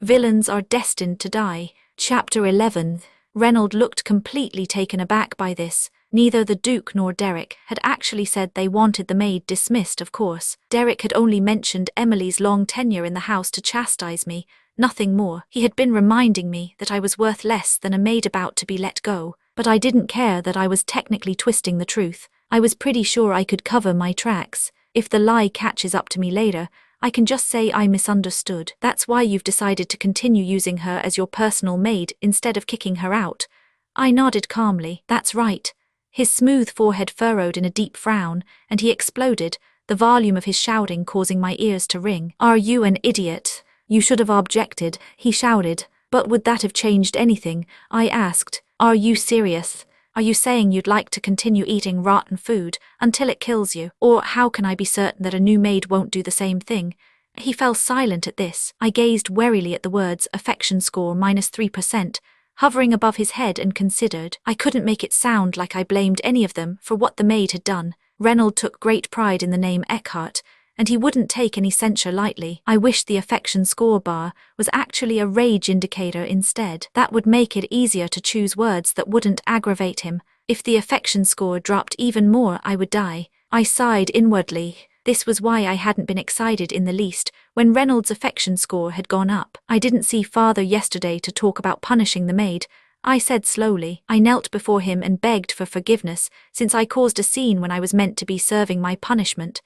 Villains are destined to die. Chapter 11. Reynolds looked completely taken aback by this. Neither the Duke nor Derek had actually said they wanted the maid dismissed, of course. Derek had only mentioned Emily's long tenure in the house to chastise me, nothing more. He had been reminding me that I was worth less than a maid about to be let go, but I didn't care that I was technically twisting the truth. I was pretty sure I could cover my tracks. If the lie catches up to me later, I can just say I misunderstood. That's why you've decided to continue using her as your personal maid instead of kicking her out. I nodded calmly. That's right. His smooth forehead furrowed in a deep frown, and he exploded, the volume of his shouting causing my ears to ring. Are you an idiot? You should have objected, he shouted. But would that have changed anything? I asked. Are you serious? Are you saying you'd like to continue eating rotten food until it kills you? Or how can I be certain that a new maid won't do the same thing? He fell silent at this. I gazed warily at the words affection score -3%, hovering above his head, and considered. I couldn't make it sound like I blamed any of them for what the maid had done. Reynolds took great pride in the name Eckhart, and he wouldn't take any censure lightly. I wished the affection score bar was actually a rage indicator instead. That would make it easier to choose words that wouldn't aggravate him. If the affection score dropped even more, I would die. I sighed inwardly. This was why I hadn't been excited in the least when Reynolds' affection score had gone up. I didn't see Father yesterday to talk about punishing the maid, I said slowly. I knelt before him and begged for forgiveness, since I caused a scene when I was meant to be serving my punishment.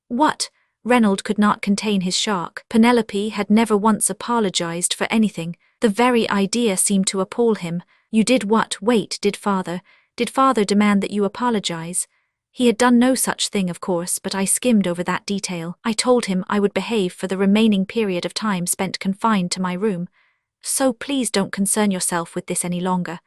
What? Reynolds could not contain his shock. Penelope had never once apologized for anything. The very idea seemed to appall him. You did what? Wait, did Father demand that you apologize? He had done no such thing, of course, but I skimmed over that detail. I told him I would behave for the remaining period of time spent confined to my room. So please don't concern yourself with this any longer.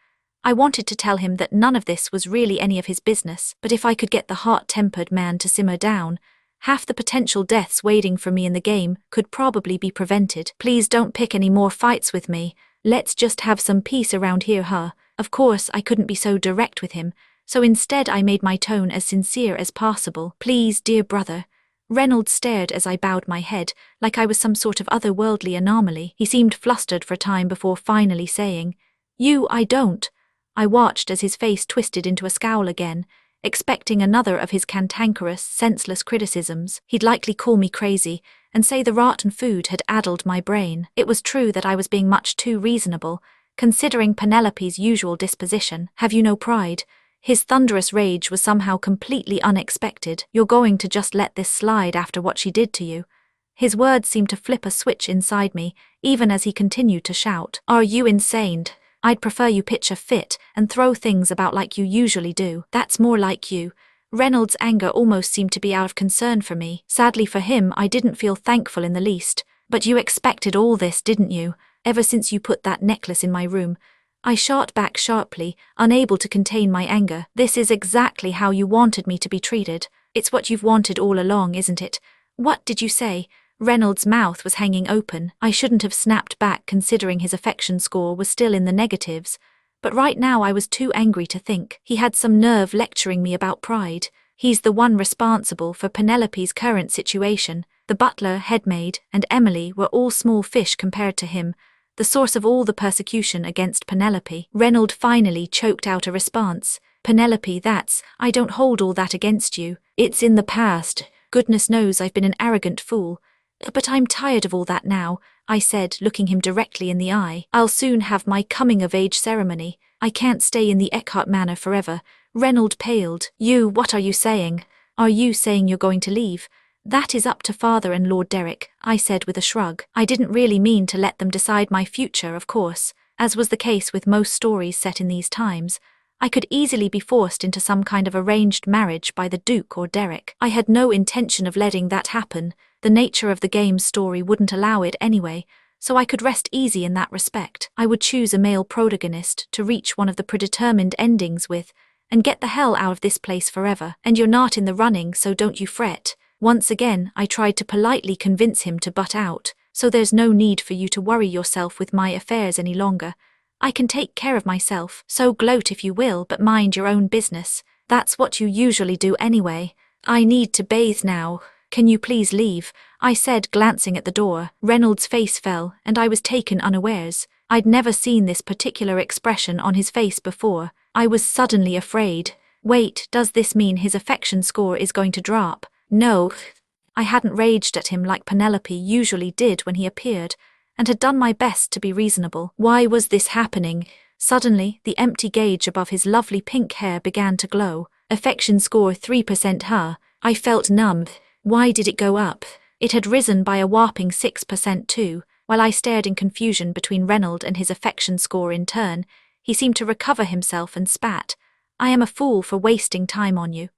I wanted to tell him that none of this was really any of his business, but if I could get the hot-tempered man to simmer down, half the potential deaths waiting for me in the game could probably be prevented. Please don't pick any more fights with me. Let's just have some peace around here, huh? Of course, I couldn't be so direct with him, so instead I made my tone as sincere as possible. Please, dear brother. Reynolds stared as I bowed my head, like I was some sort of otherworldly anomaly. He seemed flustered for a time before finally saying, I don't. I watched as his face twisted into a scowl again, expecting another of his cantankerous, senseless criticisms. He'd likely call me crazy and say the rotten food had addled my brain. It was true that I was being much too reasonable, considering Penelope's usual disposition. Have you no pride? His thunderous rage was somehow completely unexpected. You're going to just let this slide after what she did to you? His words seemed to flip a switch inside me, even as he continued to shout. Are you insane? I'd prefer you pitch a fit and throw things about like you usually do. That's more like you. Reynolds' anger almost seemed to be out of concern for me. Sadly for him, I didn't feel thankful in the least. But you expected all this, didn't you? Ever since you put that necklace in my room. I shot back sharply, unable to contain my anger. This is exactly how you wanted me to be treated. It's what you've wanted all along, isn't it? What did you say? Reynolds' mouth was hanging open. I shouldn't have snapped back considering his affection score was still in the negatives, but right now I was too angry to think. He had some nerve lecturing me about pride. He's the one responsible for Penelope's current situation. The butler, headmaid, and Emily were all small fish compared to him, the source of all the persecution against Penelope. Reynolds finally choked out a response. Penelope, I don't hold all that against you. It's in the past. Goodness knows I've been an arrogant fool. But I'm tired of all that now, I said, looking him directly in the eye. I'll soon have my coming-of-age ceremony. I can't stay in the Eckhart manor forever. Reynolds paled. What are you saying? Are you saying you're going to leave? That is up to Father and Lord Derek, I said with a shrug. I didn't really mean to let them decide my future, of course. As was the case with most stories set in these times, I could easily be forced into some kind of arranged marriage by the Duke or Derek. I had no intention of letting that happen. The nature of the game's story wouldn't allow it anyway, so I could rest easy in that respect. I would choose a male protagonist to reach one of the predetermined endings with, and get the hell out of this place forever. And you're not in the running, so don't you fret. Once again, I tried to politely convince him to butt out, so there's no need for you to worry yourself with my affairs any longer. I can take care of myself, so gloat if you will, but mind your own business. That's what you usually do anyway. I need to bathe now. Can you please leave? I said, glancing at the door. Reynolds' face fell, and I was taken unawares. I'd never seen this particular expression on his face before. I was suddenly afraid. Wait, does this mean his affection score is going to drop? No. I hadn't raged at him like Penelope usually did when he appeared, and had done my best to be reasonable. Why was this happening? Suddenly, the empty gauge above his lovely pink hair began to glow. Affection score 3% huh? I felt numb. Why did it go up? It had risen by a whopping 6% too. While I stared in confusion between Reynolds and his affection score in turn, he seemed to recover himself and spat. I am a fool for wasting time on you.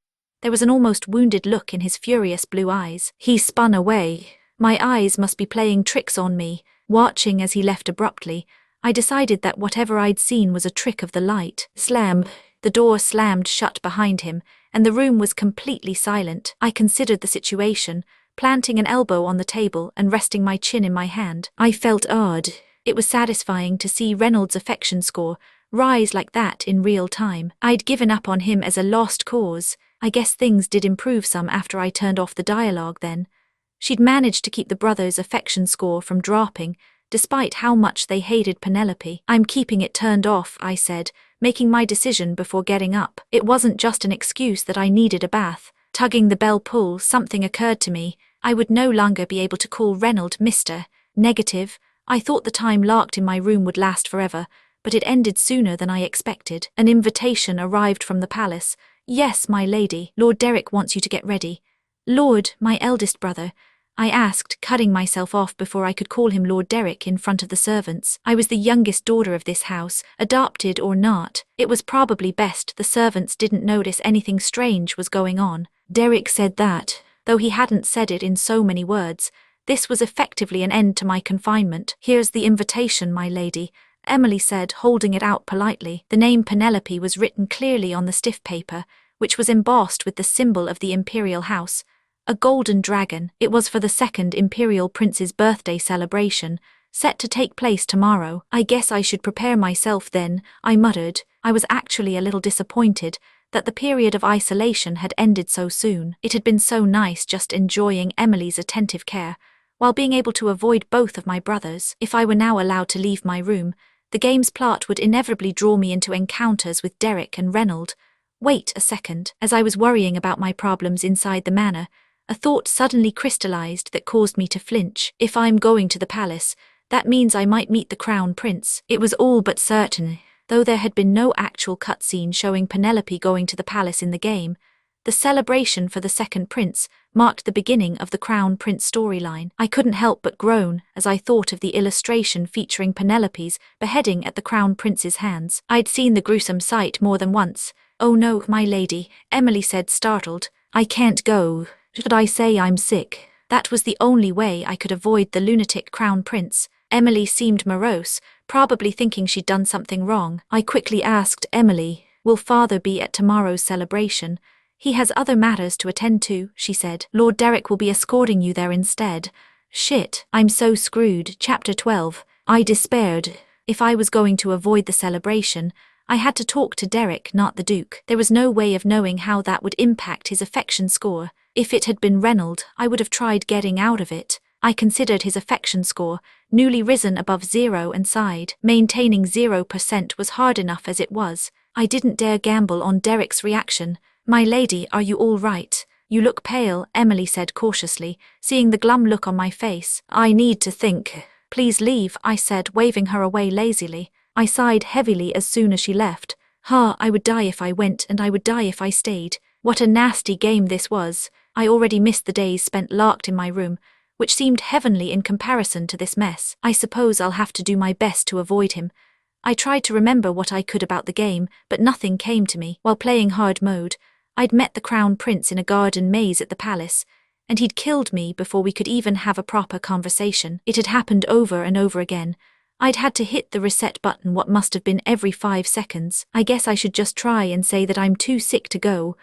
There was an almost wounded look in his furious blue eyes. He spun away. My eyes must be playing tricks on me. Watching as he left abruptly, I decided that whatever I'd seen was a trick of the light. Slam! The door slammed shut behind him, and the room was completely silent. I considered the situation, planting an elbow on the table and resting my chin in my hand. I felt odd. It was satisfying to see Reynolds' affection score rise like that in real time. I'd given up on him as a lost cause. I guess things did improve some after I turned off the dialogue then. She'd managed to keep the brothers' affection score from dropping, despite how much they hated Penelope. I'm keeping it turned off, I said, making my decision before getting up. It wasn't just an excuse that I needed a bath. Tugging the bell pull, something occurred to me. I would no longer be able to call Reynolds Mr. Negative. I thought the time locked in my room would last forever, but it ended sooner than I expected. An invitation arrived from the palace. Yes, my lady, Lord Derek wants you to get ready. Lord, my eldest brother, I asked, cutting myself off before I could call him Lord Derek in front of the servants. I was the youngest daughter of this house, adopted or not. It was probably best the servants didn't notice anything strange was going on. Derek said that, though he hadn't said it in so many words, this was effectively an end to my confinement. Here's the invitation, my lady, Emily said, holding it out politely. The name Penelope was written clearly on the stiff paper, which was embossed with the symbol of the imperial house. A golden dragon. It was for the second imperial prince's birthday celebration, set to take place tomorrow. I guess I should prepare myself then, I muttered. I was actually a little disappointed that the period of isolation had ended so soon. It had been so nice just enjoying Emily's attentive care, while being able to avoid both of my brothers. If I were now allowed to leave my room, the game's plot would inevitably draw me into encounters with Derek and Reynolds. Wait a second. As I was worrying about my problems inside the manor, a thought suddenly crystallized that caused me to flinch. If I'm going to the palace, that means I might meet the crown prince. It was all but certain. Though there had been no actual cutscene showing Penelope going to the palace in the game, the celebration for the second prince marked the beginning of the crown prince storyline. I couldn't help but groan as I thought of the illustration featuring Penelope's beheading at the crown prince's hands. I'd seen the gruesome sight more than once. Oh no, my lady, Emily said, startled. I can't go. Should I say I'm sick? That was the only way I could avoid the lunatic crown prince. Emily seemed morose, probably thinking she'd done something wrong. I quickly asked Emily, will father be at tomorrow's celebration? He has other matters to attend to, she said. Lord Derek will be escorting you there instead. Shit, I'm so screwed. Chapter 12. I despaired. If I was going to avoid the celebration, I had to talk to Derek, not the Duke. There was no way of knowing how that would impact his affection score. If it had been Reynolds, I would have tried getting out of it. I considered his affection score, newly risen above 0, and sighed. Maintaining 0% was hard enough as it was. I didn't dare gamble on Derek's reaction. My lady, are you all right? You look pale, Emily said cautiously, seeing the glum look on my face. I need to think. Please leave, I said, waving her away lazily. I sighed heavily as soon as she left. I would die if I went, and I would die if I stayed. What a nasty game this was. I already missed the days spent locked in my room, which seemed heavenly in comparison to this mess. I suppose I'll have to do my best to avoid him. I tried to remember what I could about the game, but nothing came to me. While playing hard mode, I'd met the crown prince in a garden maze at the palace, and he'd killed me before we could even have a proper conversation. It had happened over and over again. I'd had to hit the reset button what must have been every 5 seconds. I guess I should just try and say that I'm too sick to go.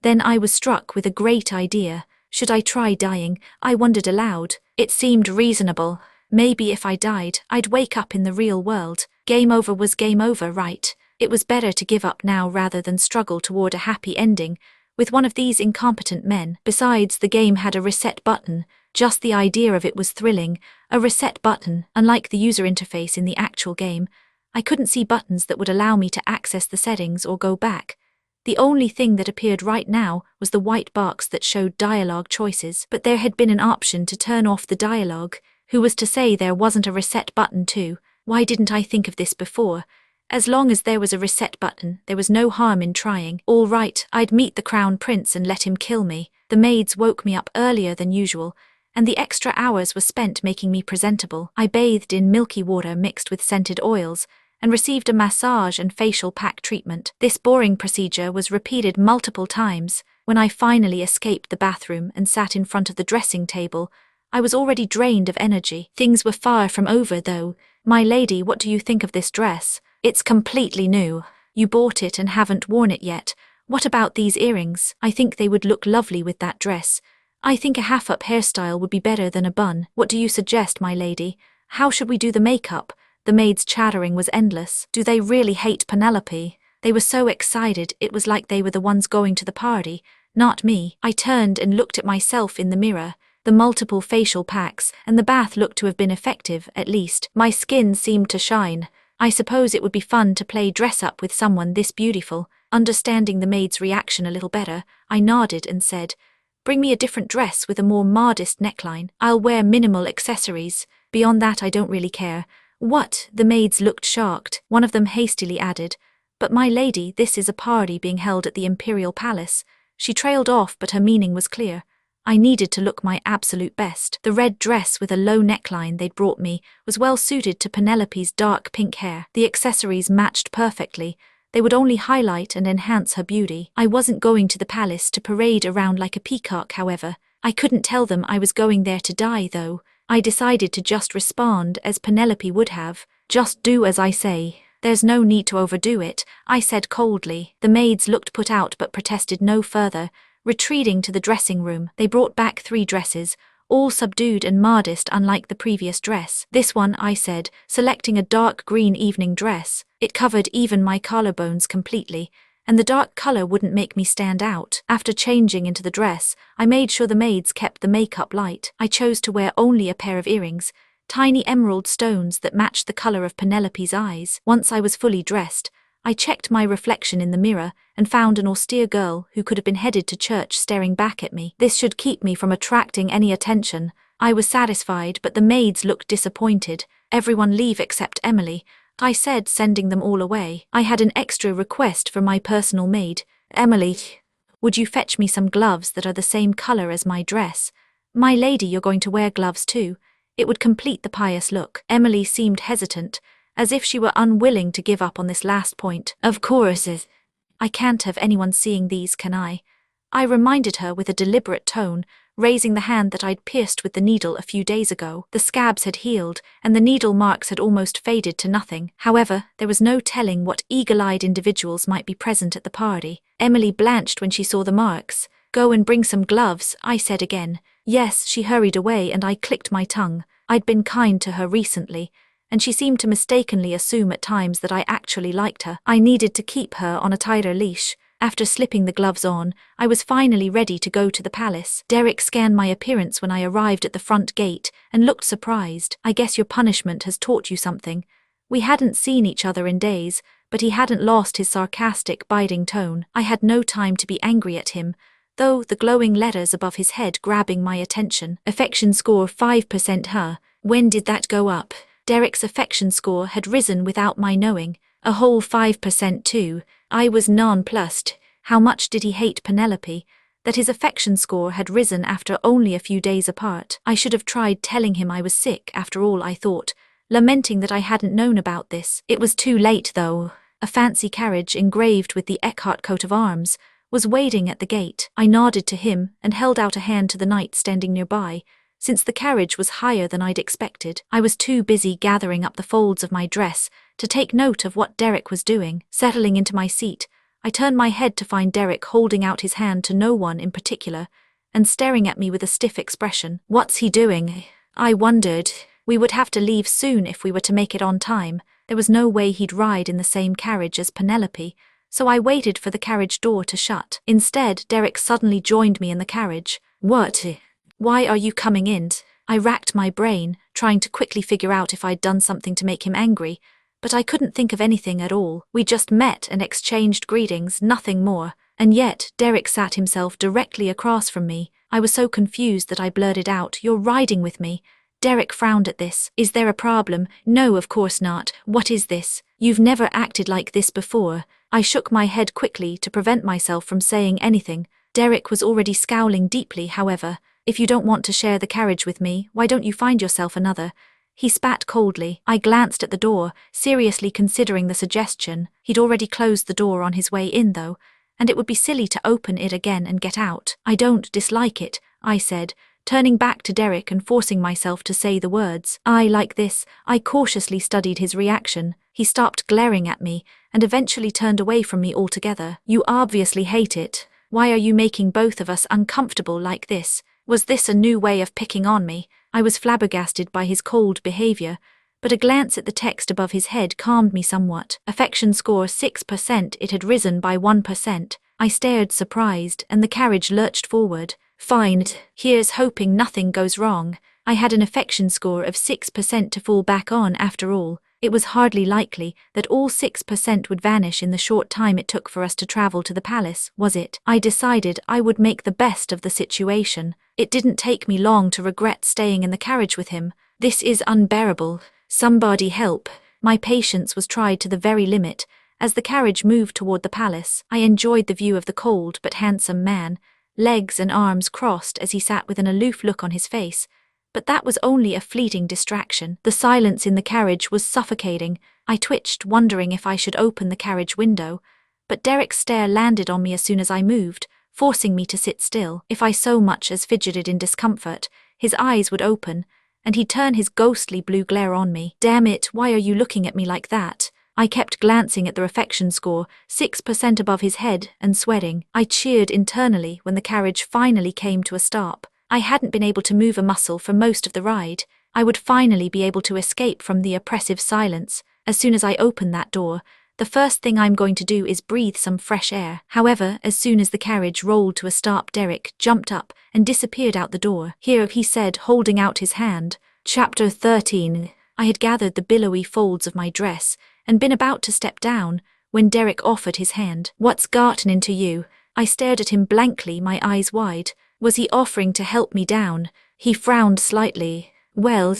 Then I was struck with a great idea. Should I try dying? I wondered aloud. It seemed reasonable. Maybe if I died, I'd wake up in the real world. Game over was game over, right? It was better to give up now rather than struggle toward a happy ending, with one of these incompetent men. Besides, the game had a reset button. Just the idea of it was thrilling. A reset button. Unlike the user interface in the actual game, I couldn't see buttons that would allow me to access the settings or go back. The only thing that appeared right now was the white box that showed dialogue choices, but there had been an option to turn off the dialogue. Who was to say there wasn't a reset button too? Why didn't I think of this before? As long as there was a reset button, there was no harm in trying. All right, I'd meet the Crown Prince and let him kill me. The maids woke me up earlier than usual, and the extra hours were spent making me presentable. I bathed in milky water mixed with scented oils, and received a massage and facial pack treatment. This boring procedure was repeated multiple times. When I finally escaped the bathroom and sat in front of the dressing table, I was already drained of energy. Things were far from over, though. My lady, what do you think of this dress? It's completely new. You bought it and haven't worn it yet. What about these earrings? I think they would look lovely with that dress. I think a half-up hairstyle would be better than a bun. What do you suggest, my lady? How should we do the makeup? The maid's chattering was endless. Do they really hate Penelope? They were so excited, it was like they were the ones going to the party, not me. I turned and looked at myself in the mirror. The multiple facial packs and the bath looked to have been effective, at least. My skin seemed to shine. I suppose it would be fun to play dress-up with someone this beautiful. Understanding the maid's reaction a little better, I nodded and said, "Bring me a different dress with a more modest neckline. I'll wear minimal accessories. Beyond that I don't really care." "What?" The maids looked shocked. One of them hastily added, "But my lady, this is a party being held at the Imperial Palace." She trailed off, but her meaning was clear. I needed to look my absolute best. The red dress with a low neckline they'd brought me was well suited to Penelope's dark pink hair. The accessories matched perfectly. They would only highlight and enhance her beauty. I wasn't going to the palace to parade around like a peacock, however. I couldn't tell them I was going there to die, though. I decided to just respond as Penelope would have. "Just do as I say. There's no need to overdo it," I said coldly. The maids looked put out but protested no further. Retreating to the dressing room, they brought back 3 dresses, all subdued and modest unlike the previous dress. "This one," I said, selecting a dark green evening dress. It covered even my collarbones completely, and the dark color wouldn't make me stand out. After changing into the dress, I made sure the maids kept the makeup light. I chose to wear only a pair of earrings, tiny emerald stones that matched the color of Penelope's eyes. Once I was fully dressed, I checked my reflection in the mirror and found an austere girl who could have been headed to church staring back at me. This should keep me from attracting any attention. I was satisfied, but the maids looked disappointed. "Everyone leave except Emily," I said, sending them all away. I had an extra request for my personal maid. "Emily, would you fetch me some gloves that are the same color as my dress?" "My lady, you're going to wear gloves too. It would complete the pious look." Emily seemed hesitant, as if she were unwilling to give up on this last point. "Of course, I can't have anyone seeing these, can I?" I reminded her with a deliberate tone, raising the hand that I'd pierced with the needle a few days ago. The scabs had healed, and the needle marks had almost faded to nothing. However, there was no telling what eagle-eyed individuals might be present at the party. Emily blanched when she saw the marks. "Go and bring some gloves," I said again. "Yes," she hurried away, and I clicked my tongue. I'd been kind to her recently, and she seemed to mistakenly assume at times that I actually liked her. I needed to keep her on a tighter leash. After slipping the gloves on, I was finally ready to go to the palace. Derek scanned my appearance when I arrived at the front gate and looked surprised. "I guess your punishment has taught you something." We hadn't seen each other in days, but he hadn't lost his sarcastic, biting tone. I had no time to be angry at him, though, the glowing letters above his head grabbing my attention. Affection score 5% her. When did that go up? Derek's affection score had risen without my knowing. A whole 5% too. I was nonplussed. How much did he hate Penelope? That his affection score had risen after only a few days apart. I should have tried telling him I was sick after all, I thought, lamenting that I hadn't known about this. It was too late though. A fancy carriage engraved with the Eckhart coat of arms was waiting at the gate. I nodded to him and held out a hand to the knight standing nearby. Since the carriage was higher than I'd expected, I was too busy gathering up the folds of my dress to take note of what Derek was doing. Settling into my seat, I turned my head to find Derek holding out his hand to no one in particular and staring at me with a stiff expression. What's he doing? I wondered. We would have to leave soon if we were to make it on time. There was no way he'd ride in the same carriage as Penelope, so I waited for the carriage door to shut. Instead, Derek suddenly joined me in the carriage. What? Why are you coming in? I racked my brain, trying to quickly figure out if I'd done something to make him angry, but I couldn't think of anything at all. We just met and exchanged greetings, nothing more. And yet, Derek sat himself directly across from me. I was so confused that I blurted out, "You're riding with me." Derek frowned at this. "Is there a problem?" "No, of course not. What is this? You've never acted like this before." I shook my head quickly to prevent myself from saying anything. Derek was already scowling deeply, however. "If you don't want to share the carriage with me, why don't you find yourself another?" He spat coldly. I glanced at the door, seriously considering the suggestion. He'd already closed the door on his way in, though, and it would be silly to open it again and get out. "I don't dislike it," I said, turning back to Derek and forcing myself to say the words. "I like this." I cautiously studied his reaction. He stopped glaring at me and eventually turned away from me altogether. "You obviously hate it. Why are you making both of us uncomfortable like this?" Was this a new way of picking on me? I was flabbergasted by his cold behavior, but a glance at the text above his head calmed me somewhat. Affection score 6%, it had risen by 1%. I stared surprised, and the carriage lurched forward. "Fine, here's hoping nothing goes wrong." I had an affection score of 6% to fall back on after all. It was hardly likely that all 6% would vanish in the short time it took for us to travel to the palace, was it? I decided I would make the best of the situation. It didn't take me long to regret staying in the carriage with him. "This is unbearable. Somebody help." My patience was tried to the very limit. As the carriage moved toward the palace, I enjoyed the view of the cold but handsome man, legs and arms crossed as he sat with an aloof look on his face. But that was only a fleeting distraction. The silence in the carriage was suffocating. I twitched, wondering if I should open the carriage window. But Derek's stare landed on me as soon as I moved, forcing me to sit still. If I so much as fidgeted in discomfort, his eyes would open, and he'd turn his ghostly blue glare on me. "Damn it, why are you looking at me like that?" I kept glancing at the affection score, 6% above his head, and sweating. I cheered internally when the carriage finally came to a stop. I hadn't been able to move a muscle for most of the ride. I would finally be able to escape from the oppressive silence. As soon as I open that door, the first thing I'm going to do is breathe some fresh air. However, as soon as the carriage rolled to a stop, Derek jumped up and disappeared out the door. "Here," he said, holding out his hand. Chapter 13. I had gathered the billowy folds of my dress and been about to step down when Derek offered his hand. "What's gotten into you?" I stared at him blankly, my eyes wide. Was he offering to help me down? He frowned slightly. "Well,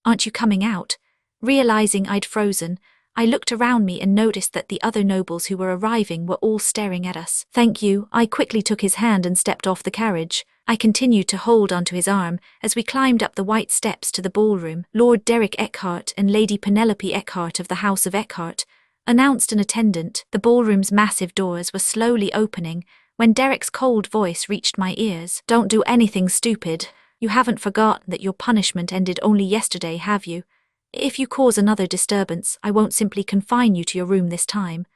aren't you coming out?" Realizing I'd frozen, I looked around me and noticed that the other nobles who were arriving were all staring at us. "Thank you." I quickly took his hand and stepped off the carriage. I continued to hold onto his arm as we climbed up the white steps to the ballroom. Lord Derek Eckhart and Lady Penelope Eckhart of the House of Eckhart, announced an attendant. The ballroom's massive doors were slowly opening when Derek's cold voice reached my ears. "Don't do anything stupid. You haven't forgotten that your punishment ended only yesterday, have you? If you cause another disturbance, I won't simply confine you to your room this time."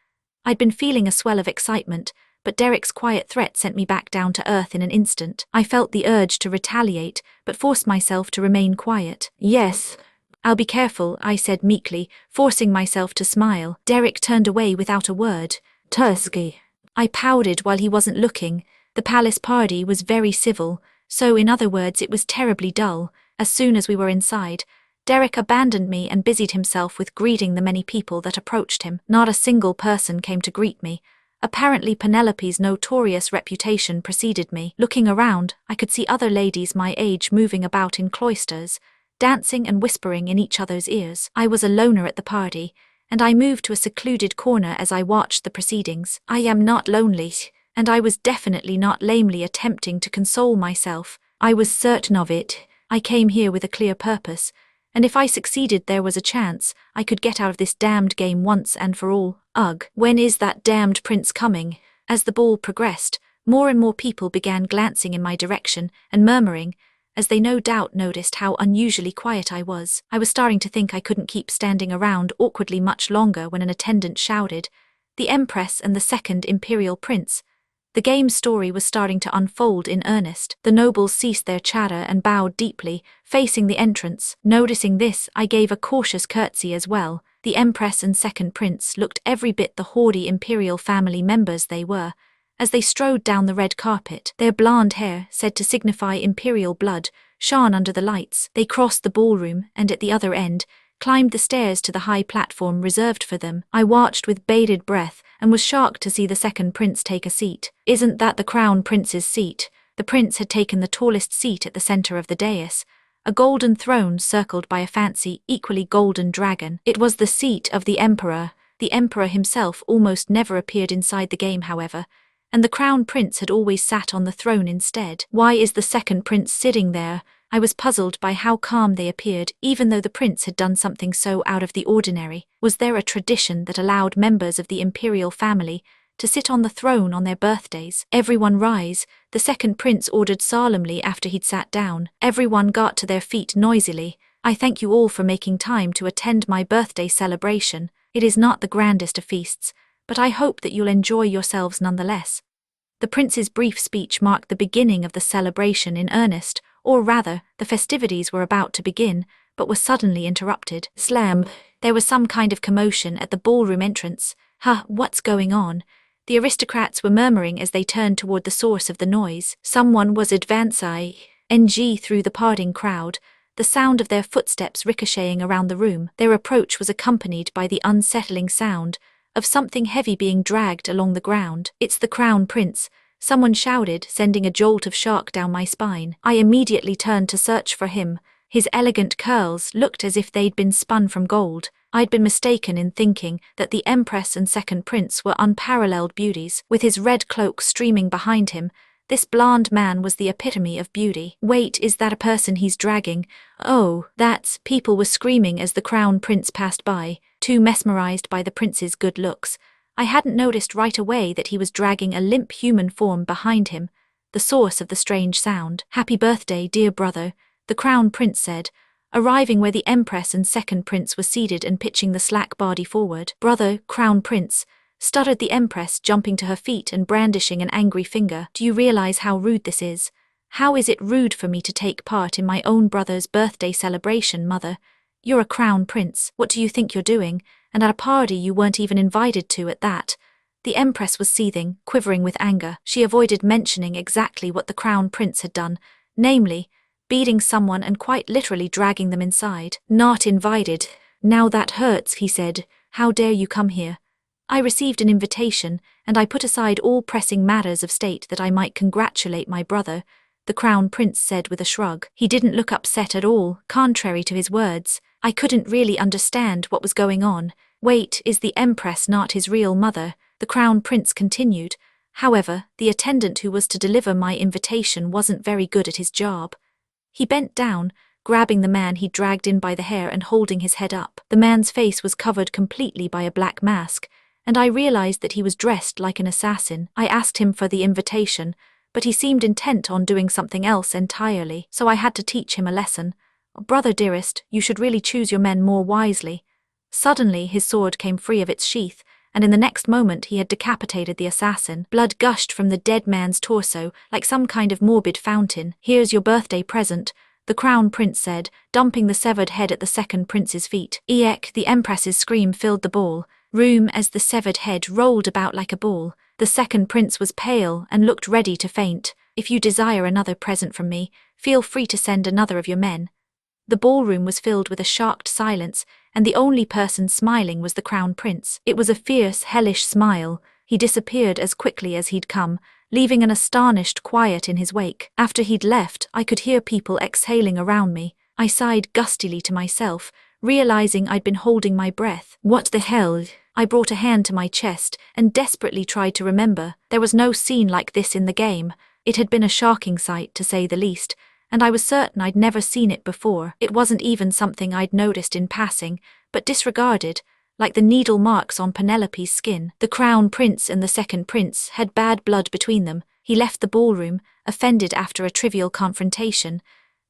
I'd been feeling a swell of excitement, but Derek's quiet threat sent me back down to earth in an instant. I felt the urge to retaliate, but forced myself to remain quiet. "Yes, I'll be careful," I said meekly, forcing myself to smile. Derek turned away without a word. "Tursky." I pouted while he wasn't looking. The palace party was very civil, so in other words it was terribly dull. As soon as we were inside, Derek abandoned me and busied himself with greeting the many people that approached him. Not a single person came to greet me. Apparently Penelope's notorious reputation preceded me. Looking around, I could see other ladies my age moving about in cloisters, dancing and whispering in each other's ears. I was a loner at the party, and I moved to a secluded corner as I watched the proceedings. I am not lonely, and I was definitely not lamely attempting to console myself. I was certain of it. I came here with a clear purpose, and if I succeeded there was a chance I could get out of this damned game once and for all. Ugh, when is that damned prince coming? As the ball progressed, more and more people began glancing in my direction and murmuring, as they no doubt noticed how unusually quiet I was. I was starting to think I couldn't keep standing around awkwardly much longer when an attendant shouted, "The Empress and the second Imperial Prince." The game's story was starting to unfold in earnest. The nobles ceased their chatter and bowed deeply, facing the entrance. Noticing this, I gave a cautious curtsy as well. The Empress and second prince looked every bit the haughty imperial family members they were, as they strode down the red carpet. Their blonde hair, said to signify imperial blood, shone under the lights. They crossed the ballroom and at the other end, climbed the stairs to the high platform reserved for them. I watched with bated breath and was shocked to see the second prince take a seat. Isn't that the crown prince's seat? The prince had taken the tallest seat at the center of the dais, a golden throne circled by a fancy, equally golden dragon. It was the seat of the emperor. The emperor himself almost never appeared inside the game, however, and the crown prince had always sat on the throne instead. Why is the second prince sitting there? I was puzzled by how calm they appeared, even though the prince had done something so out of the ordinary. Was there a tradition that allowed members of the imperial family to sit on the throne on their birthdays? Everyone rise, the second prince ordered solemnly after he'd sat down. Everyone got to their feet noisily. I thank you all for making time to attend my birthday celebration. It is not the grandest of feasts, but I hope that you'll enjoy yourselves nonetheless. The prince's brief speech marked the beginning of the celebration in earnest, or rather, the festivities were about to begin, but were suddenly interrupted. Slam! There was some kind of commotion at the ballroom entrance. What's going on? The aristocrats were murmuring as they turned toward the source of the noise. Someone was advancing through the parting crowd, the sound of their footsteps ricocheting around the room. Their approach was accompanied by the unsettling sound of something heavy being dragged along the ground. It's the crown prince, someone shouted, sending a jolt of shock down my spine. I immediately turned to search for him. His elegant curls looked as if they'd been spun from gold. I'd been mistaken in thinking that the Empress and second prince were unparalleled beauties. With his red cloak streaming behind him, this blonde man was the epitome of beauty. Wait, is that a person he's dragging? Oh, that's... People were screaming as the crown prince passed by, too mesmerized by the prince's good looks. I hadn't noticed right away that he was dragging a limp human form behind him, the source of the strange sound. Happy birthday, dear brother, the crown prince said, arriving where the Empress and second prince were seated and pitching the slack body forward. Brother, crown prince, stuttered the Empress, jumping to her feet and brandishing an angry finger. Do you realize how rude this is? How is it rude for me to take part in my own brother's birthday celebration, mother? You're a crown prince. What do you think you're doing? And at a party you weren't even invited to at that. The Empress was seething, quivering with anger. She avoided mentioning exactly what the crown prince had done, namely, beating someone and quite literally dragging them inside. Not invited. Now that hurts, he said. How dare you come here? I received an invitation, and I put aside all pressing matters of state that I might congratulate my brother, the crown prince said with a shrug. He didn't look upset at all, contrary to his words. I couldn't really understand what was going on. Wait, is the Empress not his real mother? The crown prince continued. However, the attendant who was to deliver my invitation wasn't very good at his job. He bent down, grabbing the man he dragged in by the hair and holding his head up. The man's face was covered completely by a black mask, and I realized that he was dressed like an assassin. I asked him for the invitation, but he seemed intent on doing something else entirely, so I had to teach him a lesson. Brother dearest, you should really choose your men more wisely. Suddenly his sword came free of its sheath, and in the next moment he had decapitated the assassin. Blood gushed from the dead man's torso like some kind of morbid fountain. Here's your birthday present, the crown prince said, dumping the severed head at the second prince's feet. Eek, the Empress's scream filled the ball-room as the severed head rolled about like a ball. The second prince was pale and looked ready to faint. If you desire another present from me, feel free to send another of your men. The ballroom was filled with a shocked silence, and the only person smiling was the crown prince. It was a fierce, hellish smile. He disappeared as quickly as he'd come, leaving an astonished quiet in his wake. After he'd left, I could hear people exhaling around me. I sighed gustily to myself, realizing I'd been holding my breath. What the hell? I brought a hand to my chest and desperately tried to remember. There was no scene like this in the game. It had been a shocking sight, to say the least, and I was certain I'd never seen it before. It wasn't even something I'd noticed in passing, but disregarded, like the needle marks on Penelope's skin. The crown prince and the second prince had bad blood between them. He left the ballroom, offended after a trivial confrontation.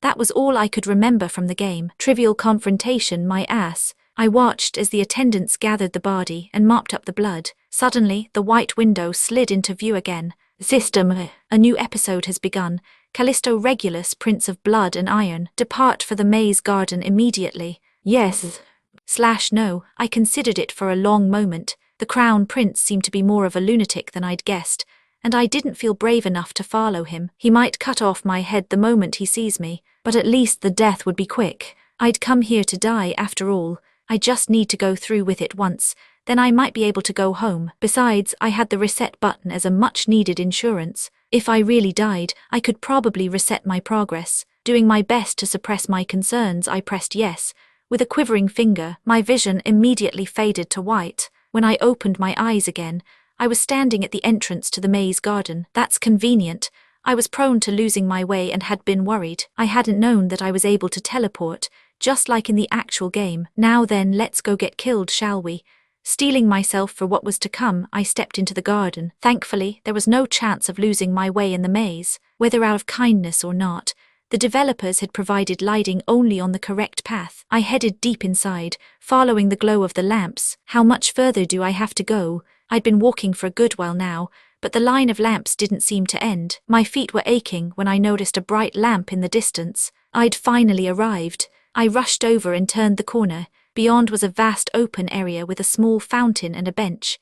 That was all I could remember from the game. Trivial confrontation, my ass. I watched as the attendants gathered the body and mopped up the blood. Suddenly, the white window slid into view again. System. A new episode has begun. Callisto Regulus, Prince of Blood and Iron. Depart for the maze garden immediately. Yes. No, I considered it for a long moment. The Crown Prince seemed to be more of a lunatic than I'd guessed, and I didn't feel brave enough to follow him. He might cut off my head the moment he sees me, but at least the death would be quick. I'd come here to die after all. I just need to go through with it once, then I might be able to go home. Besides, I had the reset button as a much-needed insurance. If I really died, I could probably reset my progress. Doing my best to suppress my concerns, I pressed yes. With a quivering finger, my vision immediately faded to white. When I opened my eyes again, I was standing at the entrance to the maze garden. That's convenient. I was prone to losing my way and had been worried. I hadn't known that I was able to teleport, just like in the actual game. Now then, let's go get killed, shall we? Steeling myself for what was to come, I stepped into the garden. Thankfully, there was no chance of losing my way in the maze. Whether out of kindness or not, the developers had provided lighting only on the correct path. I headed deep inside, following the glow of the lamps. How much further do I have to go? I'd been walking for a good while now, but the line of lamps didn't seem to end. My feet were aching when I noticed a bright lamp in the distance. I'd finally arrived. I rushed over and turned the corner. Beyond was a vast open area with a small fountain and a bench.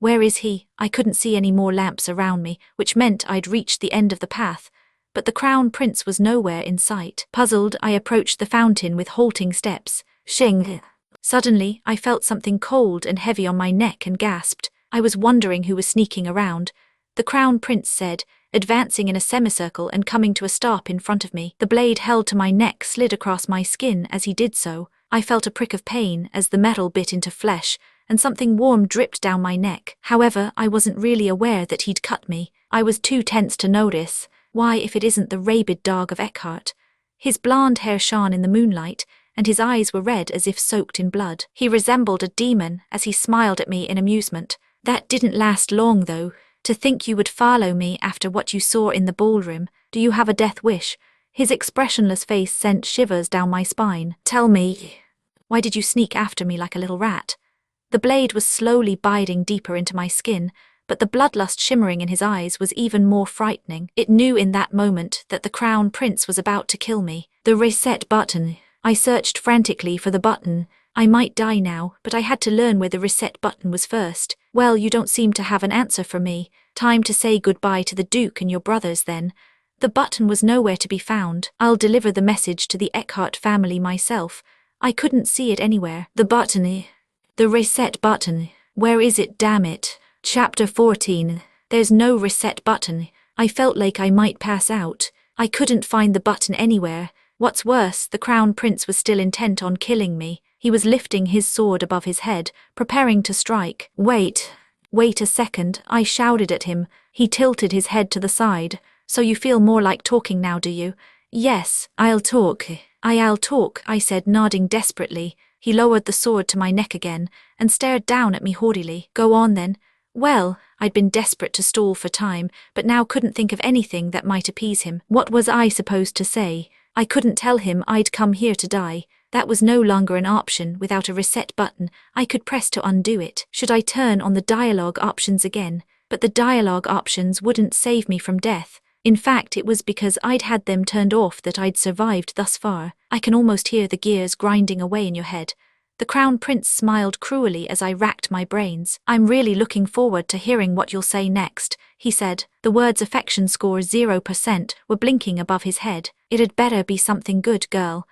Where is he? I couldn't see any more lamps around me, which meant I'd reached the end of the path. But the Crown Prince was nowhere in sight. Puzzled, I approached the fountain with halting steps. Shing! Suddenly, I felt something cold and heavy on my neck and gasped. I was wondering who was sneaking around. The Crown Prince said, advancing in a semicircle and coming to a stop in front of me. The blade held to my neck slid across my skin as he did so. I felt a prick of pain as the metal bit into flesh, and something warm dripped down my neck. However, I wasn't really aware that he'd cut me. I was too tense to notice. Why, if it isn't the rabid dog of Eckhart? His blonde hair shone in the moonlight, and his eyes were red as if soaked in blood. He resembled a demon as he smiled at me in amusement. That didn't last long, though. To think you would follow me after what you saw in the ballroom. Do you have a death wish? His expressionless face sent shivers down my spine. Tell me, why did you sneak after me like a little rat? The blade was slowly biting deeper into my skin, but the bloodlust shimmering in his eyes was even more frightening. It knew in that moment that the Crown Prince was about to kill me. The reset button. I searched frantically for the button. I might die now, but I had to learn where the reset button was first. Well, you don't seem to have an answer for me. Time to say goodbye to the Duke and your brothers then. The button was nowhere to be found. I'll deliver the message to the Eckhart family myself. I couldn't see it anywhere. The button. The reset button. Where is it, damn it? Chapter 14. There's no reset button. I felt like I might pass out. I couldn't find the button anywhere. What's worse, the Crown Prince was still intent on killing me. He was lifting his sword above his head, preparing to strike. Wait a second, I shouted at him. He tilted his head to the side. So you feel more like talking now, do you? Yes, I'll talk, I said, nodding desperately. He lowered the sword to my neck again, and stared down at me haughtily. Go on then. Well, I'd been desperate to stall for time, but now couldn't think of anything that might appease him. What was I supposed to say? I couldn't tell him I'd come here to die. That was no longer an option. Without a reset button, I could press to undo it. Should I turn on the dialogue options again? But the dialogue options wouldn't save me from death. In fact, it was because I'd had them turned off that I'd survived thus far. I can almost hear the gears grinding away in your head. The Crown Prince smiled cruelly as I racked my brains. I'm really looking forward to hearing what you'll say next, he said. The words affection score 0% were blinking above his head. It had better be something good, girl.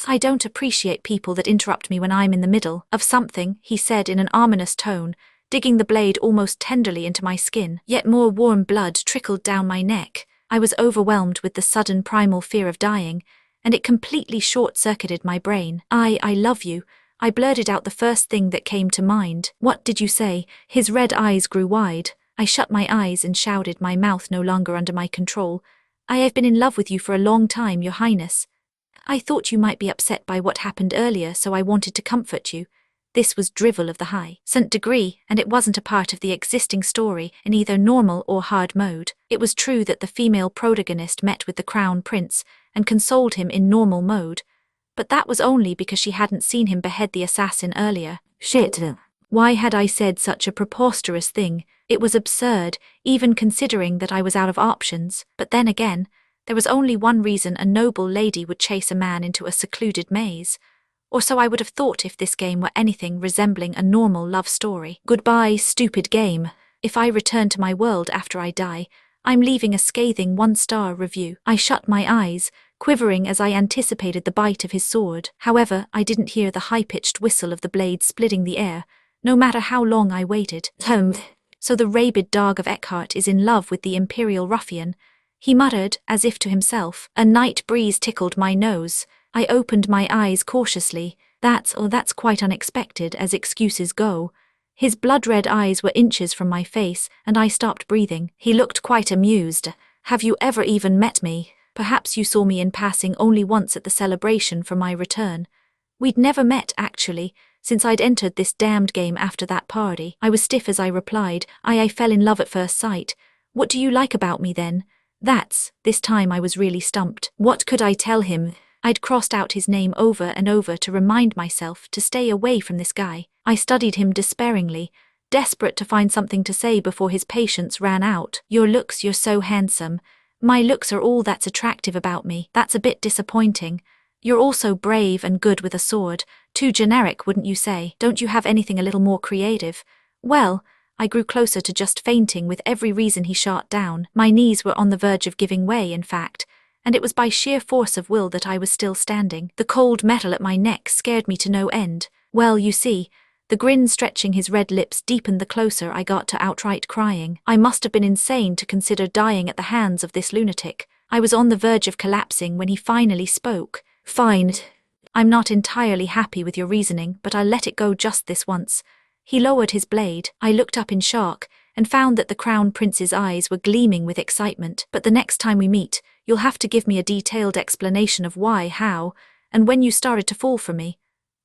I don't appreciate people that interrupt me when I'm in the middle of something, he said in an ominous tone, digging the blade almost tenderly into my skin. Yet more warm blood trickled down my neck. I was overwhelmed with the sudden primal fear of dying, and it completely short-circuited my brain. I love you. I blurted out the first thing that came to mind. What did you say? His red eyes grew wide. I shut my eyes and shouted, my mouth no longer under my control. I have been in love with you for a long time, Your Highness. I thought you might be upset by what happened earlier, so I wanted to comfort you. This was drivel of the highest degree, and it wasn't a part of the existing story in either normal or hard mode. It was true that the female protagonist met with the Crown Prince and consoled him in normal mode, but that was only because she hadn't seen him behead the assassin earlier. Shit. Why had I said such a preposterous thing? It was absurd, even considering that I was out of options. But then again, there was only one reason a noble lady would chase a man into a secluded maze. Or so I would have thought if this game were anything resembling a normal love story. Goodbye, stupid game. If I return to my world after I die, I'm leaving a scathing 1-star review. I shut my eyes, quivering as I anticipated the bite of his sword. However, I didn't hear the high-pitched whistle of the blade splitting the air, no matter how long I waited. So the rabid dog of Eckhart is in love with the imperial ruffian, he muttered, as if to himself. A night breeze tickled my nose. I opened my eyes cautiously. That's quite unexpected, as excuses go. His blood-red eyes were inches from my face, and I stopped breathing. He looked quite amused. Have you ever even met me? Perhaps you saw me in passing only once at the celebration for my return. We'd never met, actually, since I'd entered this damned game after that party. I was stiff as I replied, I fell in love at first sight. What do you like about me then? This time I was really stumped. What could I tell him? I'd crossed out his name over and over to remind myself to stay away from this guy. I studied him despairingly, desperate to find something to say before his patience ran out. You're so handsome. My looks are all that's attractive about me. That's a bit disappointing. You're also brave and good with a sword. Too generic, wouldn't you say? Don't you have anything a little more creative? Well, I grew closer to just fainting with every reason he shot down. My knees were on the verge of giving way, in fact, and it was by sheer force of will that I was still standing. The cold metal at my neck scared me to no end. Well, you see, the grin stretching his red lips deepened the closer I got to outright crying. I must have been insane to consider dying at the hands of this lunatic. I was on the verge of collapsing when he finally spoke. Fine. I'm not entirely happy with your reasoning, but I'll let it go just this once. He lowered his blade. I looked up in shock and found that the Crown Prince's eyes were gleaming with excitement. But the next time we meet, you'll have to give me a detailed explanation of why, how, and when you started to fall for me.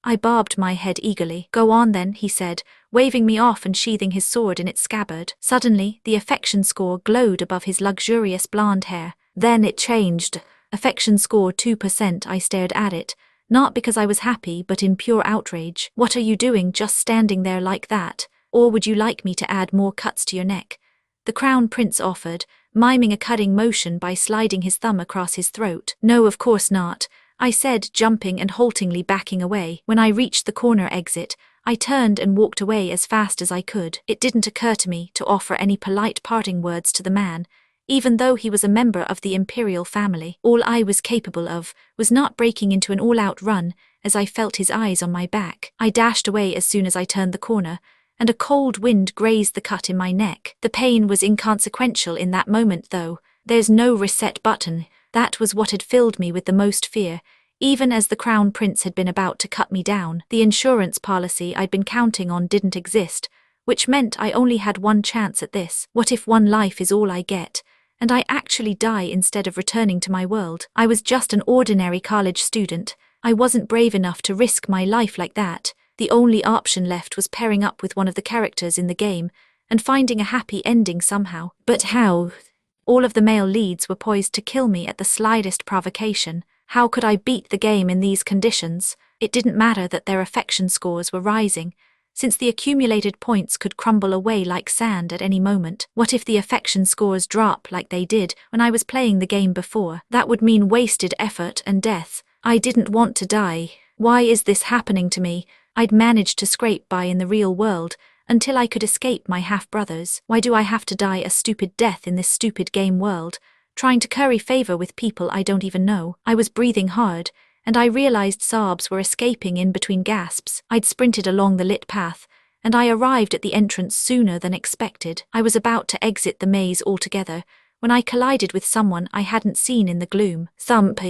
I bobbed my head eagerly. Go on then, he said, waving me off and sheathing his sword in its scabbard. Suddenly, the affection score glowed above his luxurious blonde hair. Then it changed. Affection score 2%. I stared at it, not because I was happy, but in pure outrage. What are you doing just standing there like that? Or would you like me to add more cuts to your neck? The Crown Prince offered, miming a cutting motion by sliding his thumb across his throat. No, of course not, I said, jumping and haltingly backing away. When I reached the corner exit, I turned and walked away as fast as I could. It didn't occur to me to offer any polite parting words to the man, even though he was a member of the imperial family. All I was capable of was not breaking into an all-out run as I felt his eyes on my back. I dashed away as soon as I turned the corner, and a cold wind grazed the cut in my neck. The pain was inconsequential in that moment, though. There's no reset button. That was what had filled me with the most fear, even as the Crown Prince had been about to cut me down. The insurance policy I'd been counting on didn't exist, which meant I only had one chance at this. What if one life is all I get, and I actually die instead of returning to my world? I was just an ordinary college student. I wasn't brave enough to risk my life like that. The only option left was pairing up with one of the characters in the game and finding a happy ending somehow. But how? All of the male leads were poised to kill me at the slightest provocation. How could I beat the game in these conditions? It didn't matter that their affection scores were rising, since the accumulated points could crumble away like sand at any moment. What if the affection scores drop like they did when I was playing the game before? That would mean wasted effort and death. I didn't want to die. Why is this happening to me? I'd managed to scrape by in the real world until I could escape my half-brothers. Why do I have to die a stupid death in this stupid game world, trying to curry favor with people I don't even know? I was breathing hard, and I realized sobs were escaping in between gasps. I'd sprinted along the lit path, and I arrived at the entrance sooner than expected. I was about to exit the maze altogether when I collided with someone I hadn't seen in the gloom. Thump.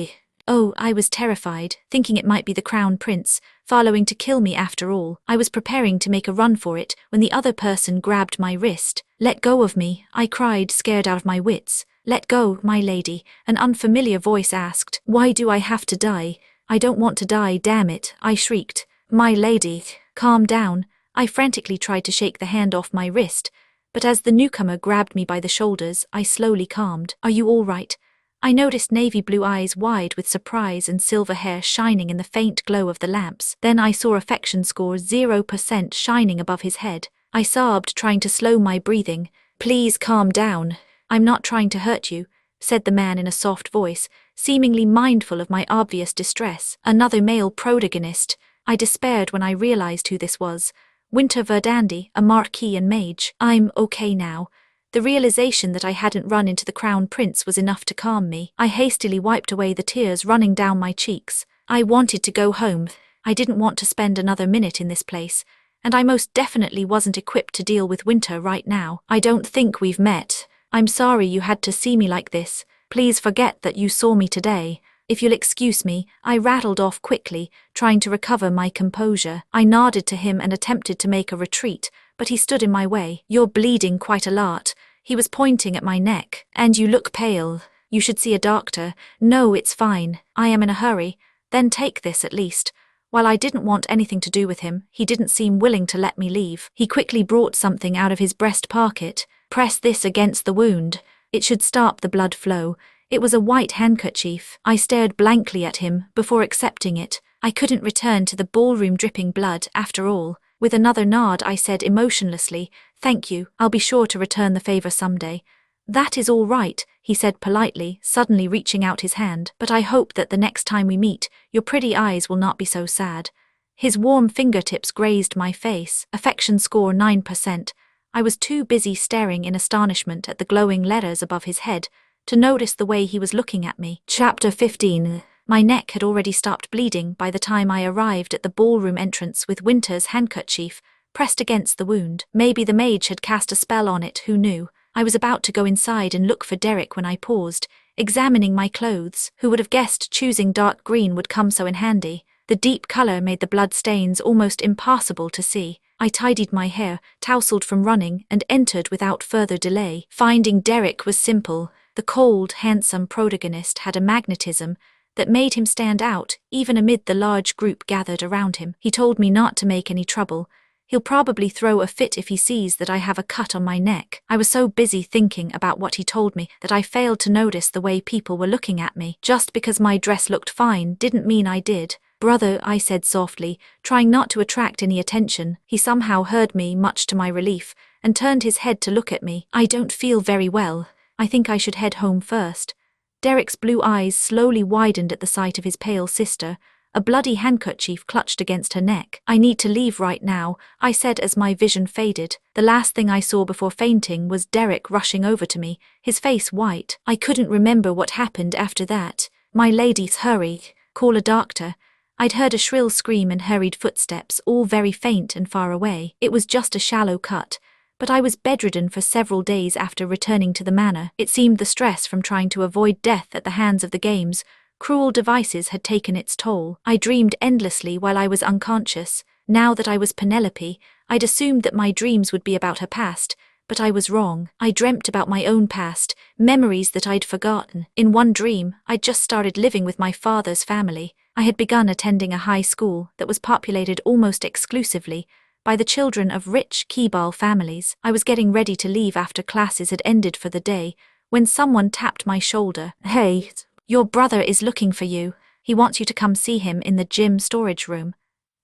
Oh, I was terrified, thinking it might be the Crown Prince, following to kill me after all. I was preparing to make a run for it when the other person grabbed my wrist. Let go of me, I cried, scared out of my wits. Let go, my lady, an unfamiliar voice asked. Why do I have to die? I don't want to die, damn it, I shrieked. My lady, calm down. I frantically tried to shake the hand off my wrist, but as the newcomer grabbed me by the shoulders, I slowly calmed. Are you all right? I noticed navy blue eyes wide with surprise and silver hair shining in the faint glow of the lamps. Then I saw affection score 0% shining above his head. I sobbed, trying to slow my breathing. Please calm down. I'm not trying to hurt you, said the man in a soft voice, seemingly mindful of my obvious distress. Another male protagonist, I despaired when I realized who this was. Winter Verdandi, a marquis and mage. I'm okay now. The realization that I hadn't run into the Crown Prince was enough to calm me. I hastily wiped away the tears running down my cheeks. I wanted to go home. I didn't want to spend another minute in this place, and I most definitely wasn't equipped to deal with Winter right now. I don't think we've met. I'm sorry you had to see me like this. Please forget that you saw me today. If you'll excuse me, I rattled off quickly, trying to recover my composure. I nodded to him and attempted to make a retreat, but he stood in my way. You're bleeding quite a lot. He was pointing at my neck. And you look pale. You should see a doctor. No, it's fine. I am in a hurry. Then take this at least. While I didn't want anything to do with him, he didn't seem willing to let me leave. He quickly brought something out of his breast pocket. Press this against the wound. It should stop the blood flow. It was a white handkerchief. I stared blankly at him before accepting it. I couldn't return to the ballroom dripping blood after all. With another nod, I said emotionlessly, "Thank you, I'll be sure to return the favor someday." "That is all right," he said politely, suddenly reaching out his hand, "but I hope that the next time we meet, your pretty eyes will not be so sad." His warm fingertips grazed my face. Affection score 9%. I was too busy staring in astonishment at the glowing letters above his head to notice the way he was looking at me. Chapter 15. My neck had already stopped bleeding by the time I arrived at the ballroom entrance with Winter's handkerchief pressed against the wound. Maybe the mage had cast a spell on it, who knew? I was about to go inside and look for Derek when I paused, examining my clothes. Who would have guessed choosing dark green would come so in handy? The deep color made the blood stains almost impossible to see. I tidied my hair, tousled from running, and entered without further delay. Finding Derek was simple. The cold, handsome protagonist had a magnetism that made him stand out, even amid the large group gathered around him. He told me not to make any trouble. He'll probably throw a fit if he sees that I have a cut on my neck. I was so busy thinking about what he told me that I failed to notice the way people were looking at me. Just because my dress looked fine didn't mean I did. "Brother," I said softly, trying not to attract any attention. He somehow heard me, much to my relief, and turned his head to look at me. "I don't feel very well. I think I should head home first." Derek's blue eyes slowly widened at the sight of his pale sister, a bloody handkerchief clutched against her neck. "I need to leave right now," I said as my vision faded. The last thing I saw before fainting was Derek rushing over to me, his face white. I couldn't remember what happened after that. "My ladies, hurry. Call a doctor." I'd heard a shrill scream and hurried footsteps, all very faint and far away. It was just a shallow cut, but I was bedridden for several days after returning to the manor. It seemed the stress from trying to avoid death at the hands of the game's cruel devices had taken its toll. I dreamed endlessly while I was unconscious. Now that I was Penelope, I'd assumed that my dreams would be about her past, but I was wrong. I dreamt about my own past, memories that I'd forgotten. In one dream, I'd just started living with my father's family. I had begun attending a high school that was populated almost exclusively by the children of rich Keeball families. I was getting ready to leave after classes had ended for the day when someone tapped my shoulder. "Hey, your brother is looking for you. He wants you to come see him in the gym storage room."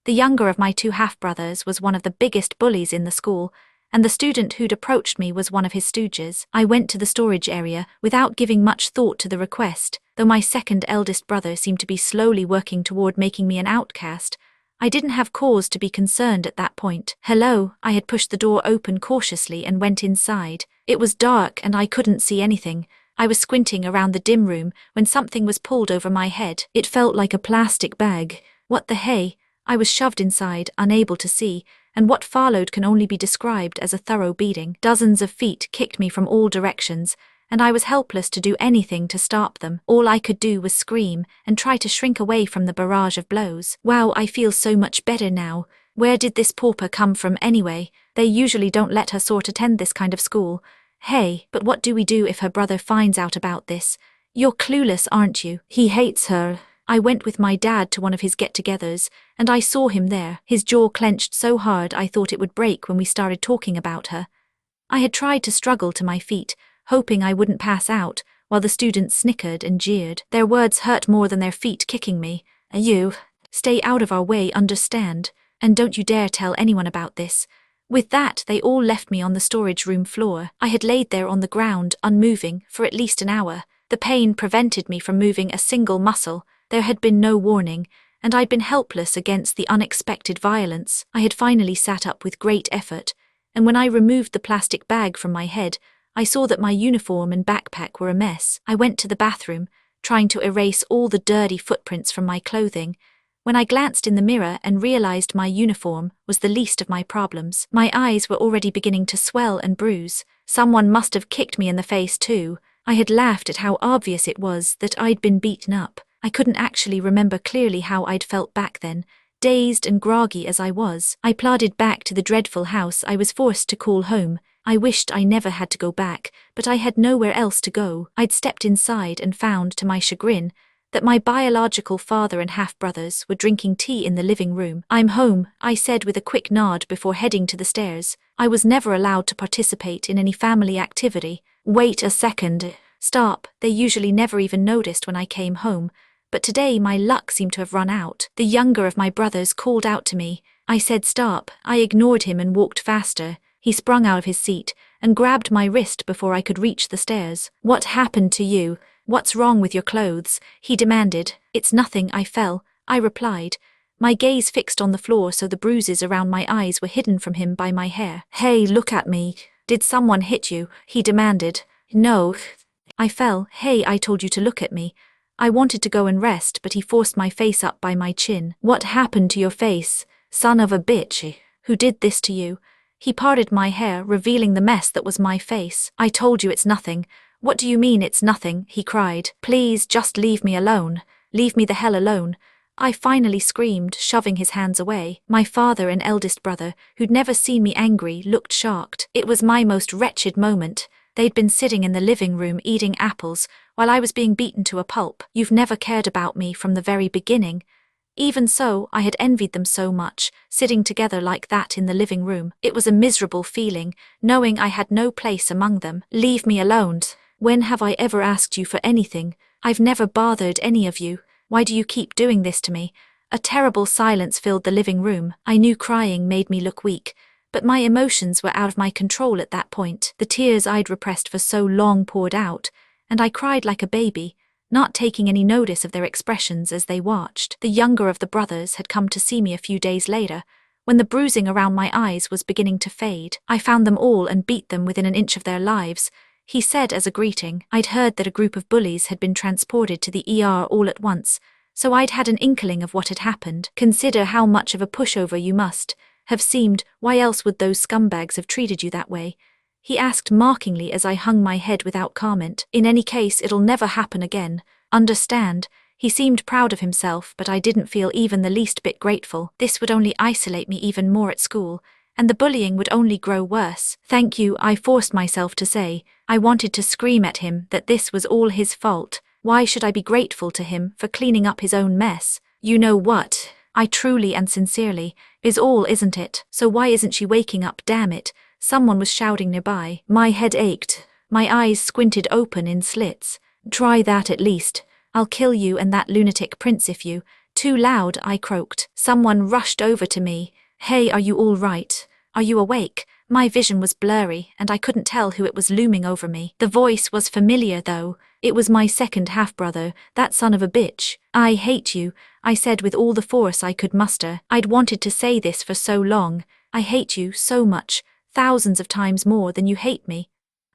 The younger of my two half-brothers was one of the biggest bullies in the school, and the student who'd approached me was one of his stooges. I went to the storage area without giving much thought to the request. Though my second eldest brother seemed to be slowly working toward making me an outcast, I didn't have cause to be concerned at that point. "Hello," I had pushed the door open cautiously and went inside. It was dark and I couldn't see anything. I was squinting around the dim room when something was pulled over my head. It felt like a plastic bag. What the hey? I was shoved inside, unable to see, and what followed can only be described as a thorough beating. Dozens of feet kicked me from all directions, and I was helpless to do anything to stop them. All I could do was scream and try to shrink away from the barrage of blows. Wow, I feel so much better now. Where did this pauper come from anyway? They usually don't let her sort attend this kind of school. Hey, but what do we do if her brother finds out about this? You're clueless, aren't you? He hates her. I went with my dad to one of his get-togethers, and I saw him there. His jaw clenched so hard I thought it would break when we started talking about her. I had tried to struggle to my feet, hoping I wouldn't pass out, while the students snickered and jeered. Their words hurt more than their feet kicking me. "You, stay out of our way, understand? And don't you dare tell anyone about this." With that, they all left me on the storage room floor. I had laid there on the ground, unmoving, for at least an hour. The pain prevented me from moving a single muscle. There had been no warning, and I'd been helpless against the unexpected violence. I had finally sat up with great effort, and when I removed the plastic bag from my head, I saw that my uniform and backpack were a mess. I went to the bathroom, trying to erase all the dirty footprints from my clothing, when I glanced in the mirror and realized my uniform was the least of my problems. My eyes were already beginning to swell and bruise. Someone must have kicked me in the face too. I had laughed at how obvious it was that I'd been beaten up. I couldn't actually remember clearly how I'd felt back then. Dazed and groggy as I was, I plodded back to the dreadful house I was forced to call home. I wished I never had to go back, but I had nowhere else to go. I'd stepped inside and found, to my chagrin, that my biological father and half-brothers were drinking tea in the living room. "I'm home," I said with a quick nod before heading to the stairs. I was never allowed to participate in any family activity. "Wait a second. Stop." They usually never even noticed when I came home, but today my luck seemed to have run out. The younger of my brothers called out to me. I said stop. I ignored him and walked faster. He sprung out of his seat and grabbed my wrist before I could reach the stairs. "What happened to you? What's wrong with your clothes?" he demanded. "It's nothing, I fell," I replied, my gaze fixed on the floor so the bruises around my eyes were hidden from him by my hair. "Hey, look at me. Did someone hit you?" he demanded. "No, I fell." "Hey, I told you to look at me." I wanted to go and rest, but he forced my face up by my chin. "What happened to your face, son of a bitch? Who did this to you?" He parted my hair, revealing the mess that was my face. "I told you it's nothing." "What do you mean it's nothing?" he cried. "Please, just leave me alone. Leave me the hell alone." I finally screamed, shoving his hands away. My father and eldest brother, who'd never seen me angry, looked shocked. It was my most wretched moment. They'd been sitting in the living room eating apples, while I was being beaten to a pulp. "You've never cared about me from the very beginning." Even so, I had envied them so much, sitting together like that in the living room. It was a miserable feeling, knowing I had no place among them. "Leave me alone. When have I ever asked you for anything? I've never bothered any of you. Why do you keep doing this to me?" A terrible silence filled the living room. I knew crying made me look weak, but my emotions were out of my control at that point. The tears I'd repressed for so long poured out, and I cried like a baby, not taking any notice of their expressions as they watched. The younger of the brothers had come to see me a few days later, when the bruising around my eyes was beginning to fade. "I found them all and beat them within an inch of their lives," he said as a greeting. I'd heard that a group of bullies had been transported to the ER all at once, so I'd had an inkling of what had happened. "Consider how much of a pushover you must have seemed. Why else would those scumbags have treated you that way?" he asked mockingly as I hung my head without comment. "In any case, it'll never happen again. Understand?" He seemed proud of himself, but I didn't feel even the least bit grateful. This would only isolate me even more at school, and the bullying would only grow worse. "Thank you," I forced myself to say. I wanted to scream at him that this was all his fault. Why should I be grateful to him for cleaning up his own mess? "You know what? I truly and sincerely, is all, isn't it? So why isn't she waking up, damn it?" Someone was shouting nearby. My head ached. My eyes squinted open in slits. "Try that at least. I'll kill you and that lunatic prince if you..." "Too loud," I croaked. Someone rushed over to me. "Hey, are you all right? Are you awake?" My vision was blurry, and I couldn't tell who it was looming over me. The voice was familiar, though. It was my second half-brother, that son of a bitch. "I hate you," I said with all the force I could muster. I'd wanted to say this for so long. "I hate you so much, thousands of times more than you hate me.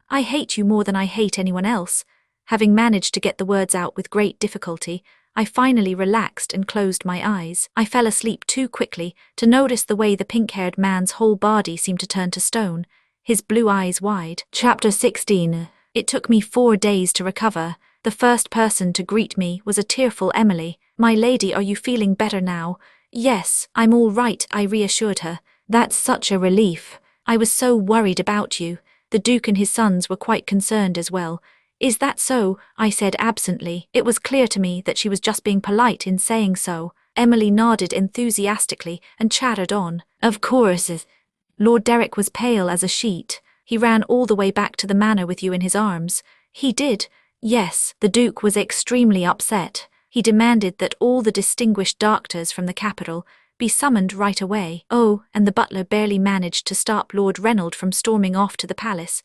I hate you more than I hate anyone else." Having managed to get the words out with great difficulty, I finally relaxed and closed my eyes. I fell asleep too quickly to notice the way the pink-haired man's whole body seemed to turn to stone, his blue eyes wide. Chapter 16. It took me 4 days to recover. The first person to greet me was a tearful Emily. "My lady, are you feeling better now?" "Yes, I'm all right," I reassured her. "That's such a relief. I was so worried about you." The Duke and his sons were quite concerned as well. "Is that so?" I said absently. It was clear to me that she was just being polite in saying so. Emily nodded enthusiastically and chattered on. "Of course." Lord Derek was pale as a sheet. "He ran all the way back to the manor with you in his arms." "He did?" "Yes." The Duke was extremely upset. He demanded that all the distinguished doctors from the capital be summoned right away. Oh, and the butler barely managed to stop Lord Reynolds from storming off to the palace.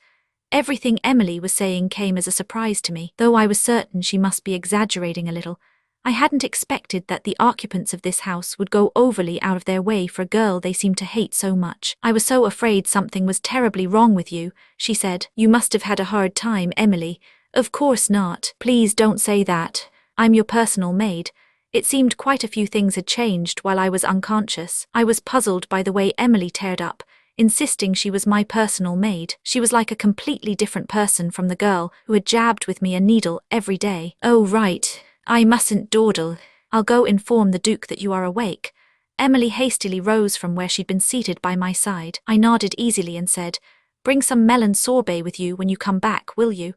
Everything Emily was saying came as a surprise to me, though I was certain she must be exaggerating a little. I hadn't expected that the occupants of this house would go overly out of their way for a girl they seemed to hate so much. I was so afraid something was terribly wrong with you, she said. You must have had a hard time, Emily. Of course not. Please don't say that. I'm your personal maid. It seemed quite a few things had changed while I was unconscious. I was puzzled by the way Emily teared up, insisting she was my personal maid. She was like a completely different person from the girl who had jabbed with me a needle every day. Oh, right. I mustn't dawdle. I'll go inform the Duke that you are awake. Emily hastily rose from where she'd been seated by my side. I nodded easily and said, Bring some melon sorbet with you when you come back, will you?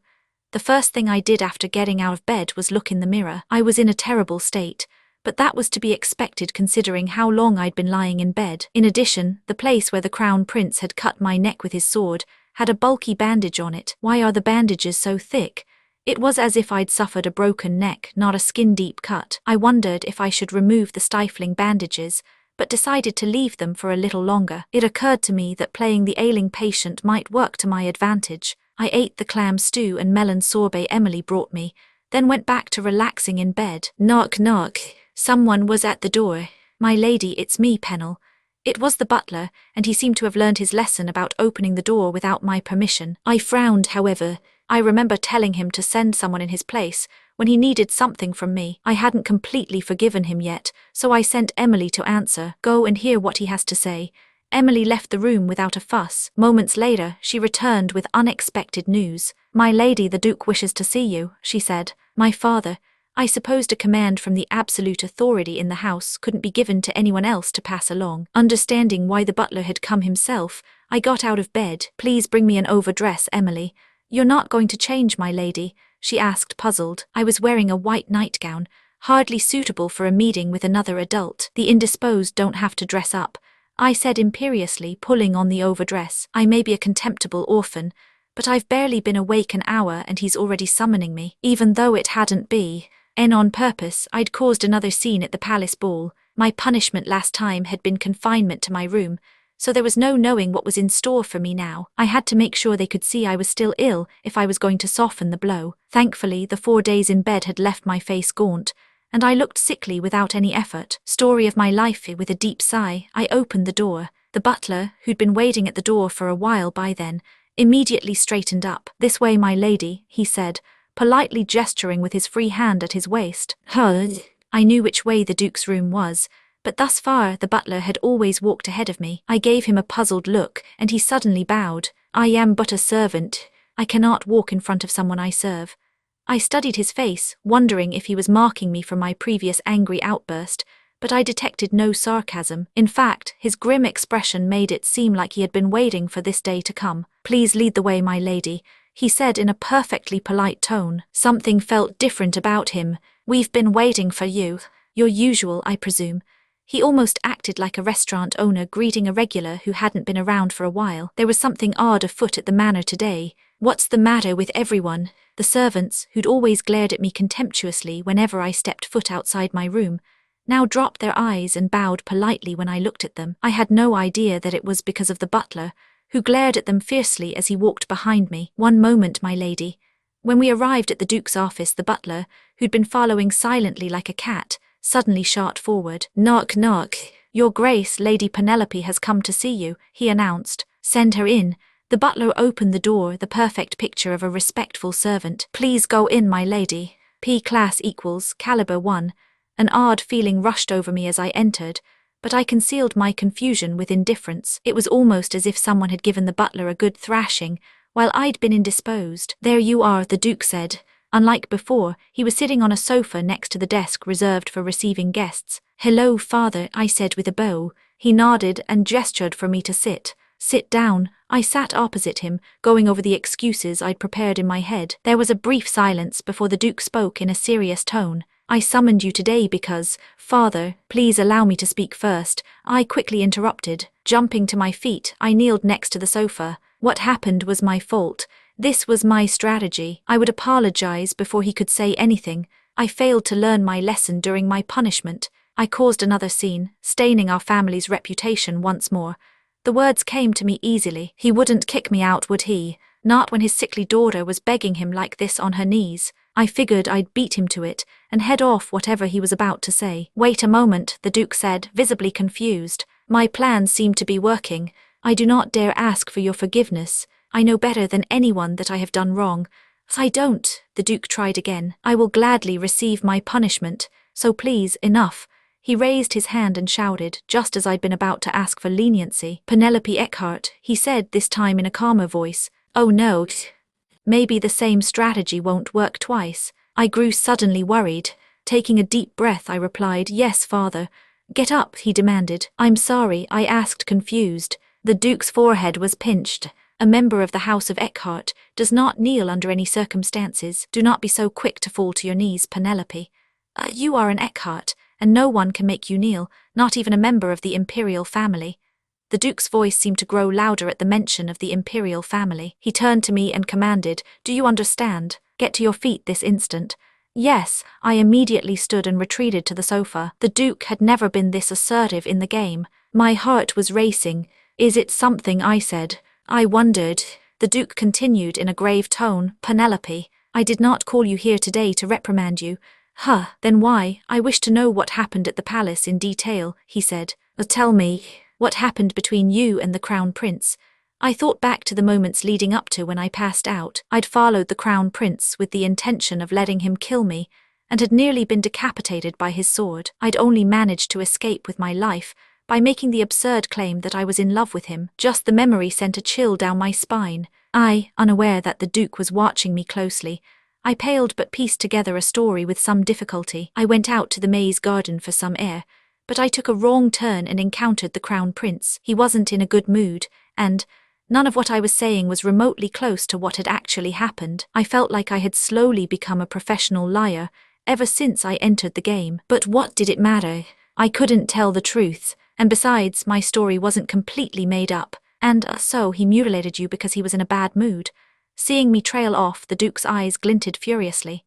The first thing I did after getting out of bed was look in the mirror. I was in a terrible state, but that was to be expected considering how long I'd been lying in bed. In addition, the place where the Crown Prince had cut my neck with his sword had a bulky bandage on it. Why are the bandages so thick? It was as if I'd suffered a broken neck, not a skin-deep cut. I wondered if I should remove the stifling bandages, but decided to leave them for a little longer. It occurred to me that playing the ailing patient might work to my advantage. I ate the clam stew and melon sorbet Emily brought me, then went back to relaxing in bed. Knock, knock. Someone was at the door. My lady, it's me, Pennell. It was the butler, and he seemed to have learned his lesson about opening the door without my permission. I frowned, however. I remember telling him to send someone in his place when he needed something from me. I hadn't completely forgiven him yet, so I sent Emily to answer. Go and hear what he has to say. Emily left the room without a fuss. Moments later, she returned with unexpected news. My lady, the Duke wishes to see you, she said. My father, I supposed a command from the absolute authority in the house couldn't be given to anyone else to pass along. Understanding why the butler had come himself, I got out of bed. Please bring me an overdress, Emily. You're not going to change, my lady? She asked, puzzled. I was wearing a white nightgown, hardly suitable for a meeting with another adult. The indisposed don't have to dress up, I said imperiously, pulling on the overdress. I may be a contemptible orphan, but I've barely been awake an hour and he's already summoning me. Even though it hadn't been on purpose, I'd caused another scene at the palace ball. My punishment last time had been confinement to my room, so there was no knowing what was in store for me now. I had to make sure they could see I was still ill if I was going to soften the blow. Thankfully, the 4 days in bed had left my face gaunt, and I looked sickly without any effort. Story of my life. With a deep sigh, I opened the door. The butler, who'd been waiting at the door for a while by then, immediately straightened up. This way, my lady, he said, politely gesturing with his free hand at his waist. I knew which way the Duke's room was, but thus far the butler had always walked ahead of me. I gave him a puzzled look, and he suddenly bowed. I am but a servant. I cannot walk in front of someone I serve. I studied his face, wondering if he was marking me for my previous angry outburst, but I detected no sarcasm. In fact, his grim expression made it seem like he had been waiting for this day to come. Please lead the way, my lady, he said in a perfectly polite tone. Something felt different about him. We've been waiting for you. Your usual, I presume. He almost acted like a restaurant owner greeting a regular who hadn't been around for a while. There was something odd afoot at the manor today. What's the matter with everyone? The servants, who'd always glared at me contemptuously whenever I stepped foot outside my room, now dropped their eyes and bowed politely when I looked at them. I had no idea that it was because of the butler, who glared at them fiercely as he walked behind me. One moment, my lady. When we arrived at the Duke's office, the butler, who'd been following silently like a cat, suddenly shot forward. Knock, knock. Your Grace, Lady Penelope has come to see you, he announced. Send her in. The butler opened the door, the perfect picture of a respectful servant. Please go in, my lady. P-class equals, caliber 1. An odd feeling rushed over me as I entered, but I concealed my confusion with indifference. It was almost as if someone had given the butler a good thrashing, while I'd been indisposed. There you are, the Duke said. Unlike before, he was sitting on a sofa next to the desk reserved for receiving guests. Hello, father, I said with a bow. He nodded and gestured for me to sit. Sit down. I sat opposite him, going over the excuses I'd prepared in my head. There was a brief silence before the Duke spoke in a serious tone. I summoned you today because, father, please allow me to speak first, I quickly interrupted. Jumping to my feet, I kneeled next to the sofa. What happened was my fault. This was my strategy. I would apologize before he could say anything. I failed to learn my lesson during my punishment. I caused another scene, staining our family's reputation once more. The words came to me easily. He wouldn't kick me out, would he? Not when his sickly daughter was begging him like this on her knees. I figured I'd beat him to it and head off whatever he was about to say. Wait a moment, the Duke said, visibly confused. My plan seemed to be working. I do not dare ask for your forgiveness. I know better than anyone that I have done wrong. I don't, the Duke tried again. I will gladly receive my punishment, so please, enough. He raised his hand and shouted, just as I'd been about to ask for leniency. Penelope Eckhart, he said, this time in a calmer voice. Oh no. Maybe the same strategy won't work twice. I grew suddenly worried. Taking a deep breath, I replied, Yes, father. Get up, he demanded. I'm sorry, I asked, confused. The Duke's forehead was pinched. A member of the House of Eckhart does not kneel under any circumstances. Do not be so quick to fall to your knees, Penelope. You are an Eckhart, and no one can make you kneel, not even a member of the imperial family. The Duke's voice seemed to grow louder at the mention of the imperial family. He turned to me and commanded, Do you understand? Get to your feet this instant. Yes, I immediately stood and retreated to the sofa. The Duke had never been this assertive in the game. My heart was racing. Is it something I said? I wondered. The Duke continued in a grave tone, Penelope, I did not call you here today to reprimand you. Then why? I wish to know what happened at the palace in detail, he said. Tell me, what happened between you and the Crown Prince? I thought back to the moments leading up to when I passed out. I'd followed the Crown Prince with the intention of letting him kill me, and had nearly been decapitated by his sword. I'd only managed to escape with my life by making the absurd claim that I was in love with him. Just the memory sent a chill down my spine. I, unaware that the Duke was watching me closely, I paled but pieced together a story with some difficulty. I went out to the maze garden for some air, but I took a wrong turn and encountered the Crown Prince. He wasn't in a good mood, and none of what I was saying was remotely close to what had actually happened. I felt like I had slowly become a professional liar ever since I entered the game. But what did it matter? I couldn't tell the truth, and besides, my story wasn't completely made up. And so he mutilated you because he was in a bad mood. Seeing me trail off, the Duke's eyes glinted furiously.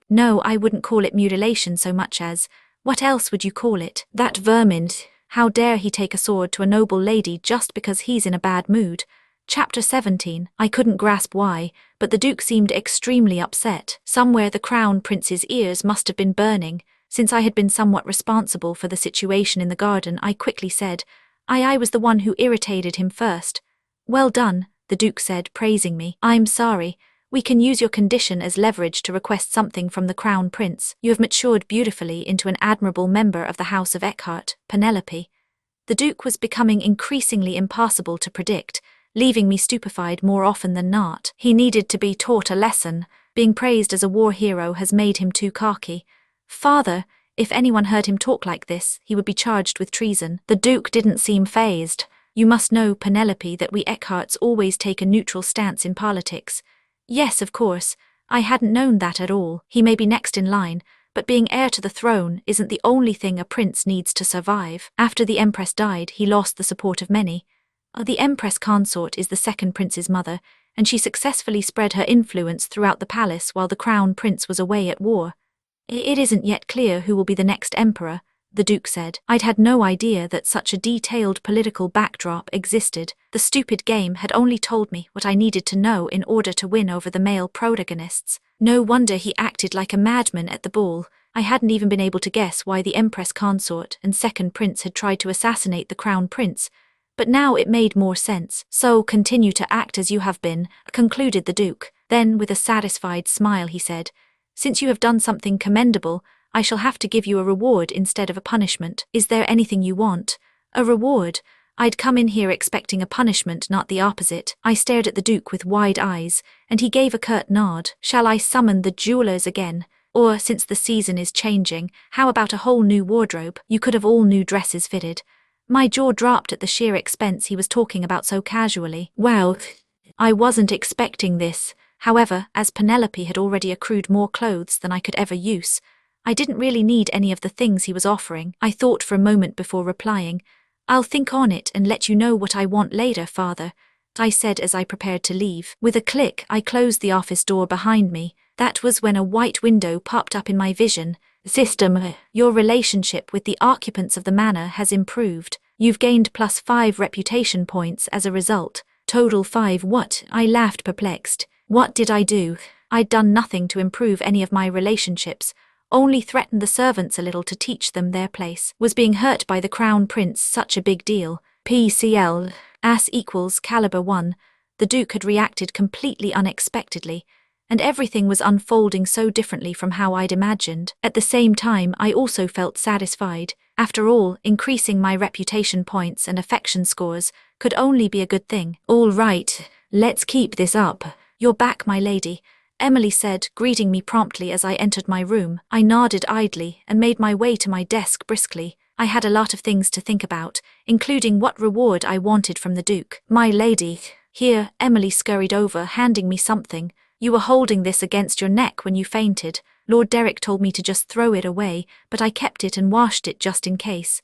No, I wouldn't call it mutilation so much as, what else would you call it? That vermin. How dare he take a sword to a noble lady just because he's in a bad mood? Chapter 17. I couldn't grasp why, but the Duke seemed extremely upset. Somewhere the Crown Prince's ears must have been burning. Since I had been somewhat responsible for the situation in the garden, I quickly said, I was the one who irritated him first. Well done, the Duke said, praising me. I'm sorry. We can use your condition as leverage to request something from the Crown Prince. You have matured beautifully into an admirable member of the House of Eckhart, Penelope. The Duke was becoming increasingly impossible to predict, leaving me stupefied more often than not. He needed to be taught a lesson. Being praised as a war hero has made him too cocky. Father, if anyone heard him talk like this, he would be charged with treason. The Duke didn't seem fazed. You must know, Penelope, that we Eckharts always take a neutral stance in politics. Yes, of course. I hadn't known that at all. He may be next in line, but being heir to the throne isn't the only thing a prince needs to survive. After the Empress died, he lost the support of many. The Empress consort is the second prince's mother, and she successfully spread her influence throughout the palace while the Crown Prince was away at war. It isn't yet clear who will be the next emperor, the Duke said. I'd had no idea that such a detailed political backdrop existed. The stupid game had only told me what I needed to know in order to win over the male protagonists. No wonder he acted like a madman at the ball. I hadn't even been able to guess why the Empress consort and second prince had tried to assassinate the Crown Prince, but now it made more sense. So continue to act as you have been, concluded the Duke. Then, with a satisfied smile, he said, Since you have done something commendable, I shall have to give you a reward instead of a punishment. Is there anything you want? A reward? I'd come in here expecting a punishment, not the opposite. I stared at the Duke with wide eyes, and he gave a curt nod. Shall I summon the jewelers again? Or, since the season is changing, how about a whole new wardrobe? You could have all new dresses fitted. My jaw dropped at the sheer expense he was talking about so casually. Wow, I wasn't expecting this. However, as Penelope had already accrued more clothes than I could ever use, I didn't really need any of the things he was offering. I thought for a moment before replying. I'll think on it and let you know what I want later, father, I said as I prepared to leave. With a click, I closed the office door behind me. That was when a white window popped up in my vision. System, your relationship with the occupants of the manor has improved. You've gained +5 reputation points as a result. Total 5 what? I laughed, perplexed. What did I do? I'd done nothing to improve any of my relationships, only threatened the servants a little to teach them their place. Was being hurt by the Crown Prince such a big deal? PCL, as equals caliber 1, the Duke had reacted completely unexpectedly, and everything was unfolding so differently from how I'd imagined. At the same time, I also felt satisfied. After all, increasing my reputation points and affection scores could only be a good thing. All right, let's keep this up. You're back, my lady, Emily said, greeting me promptly as I entered my room. I nodded idly and made my way to my desk briskly. I had a lot of things to think about, including what reward I wanted from the Duke. My lady. Here, Emily scurried over, handing me something. You were holding this against your neck when you fainted. Lord Derek told me to just throw it away, but I kept it and washed it just in case.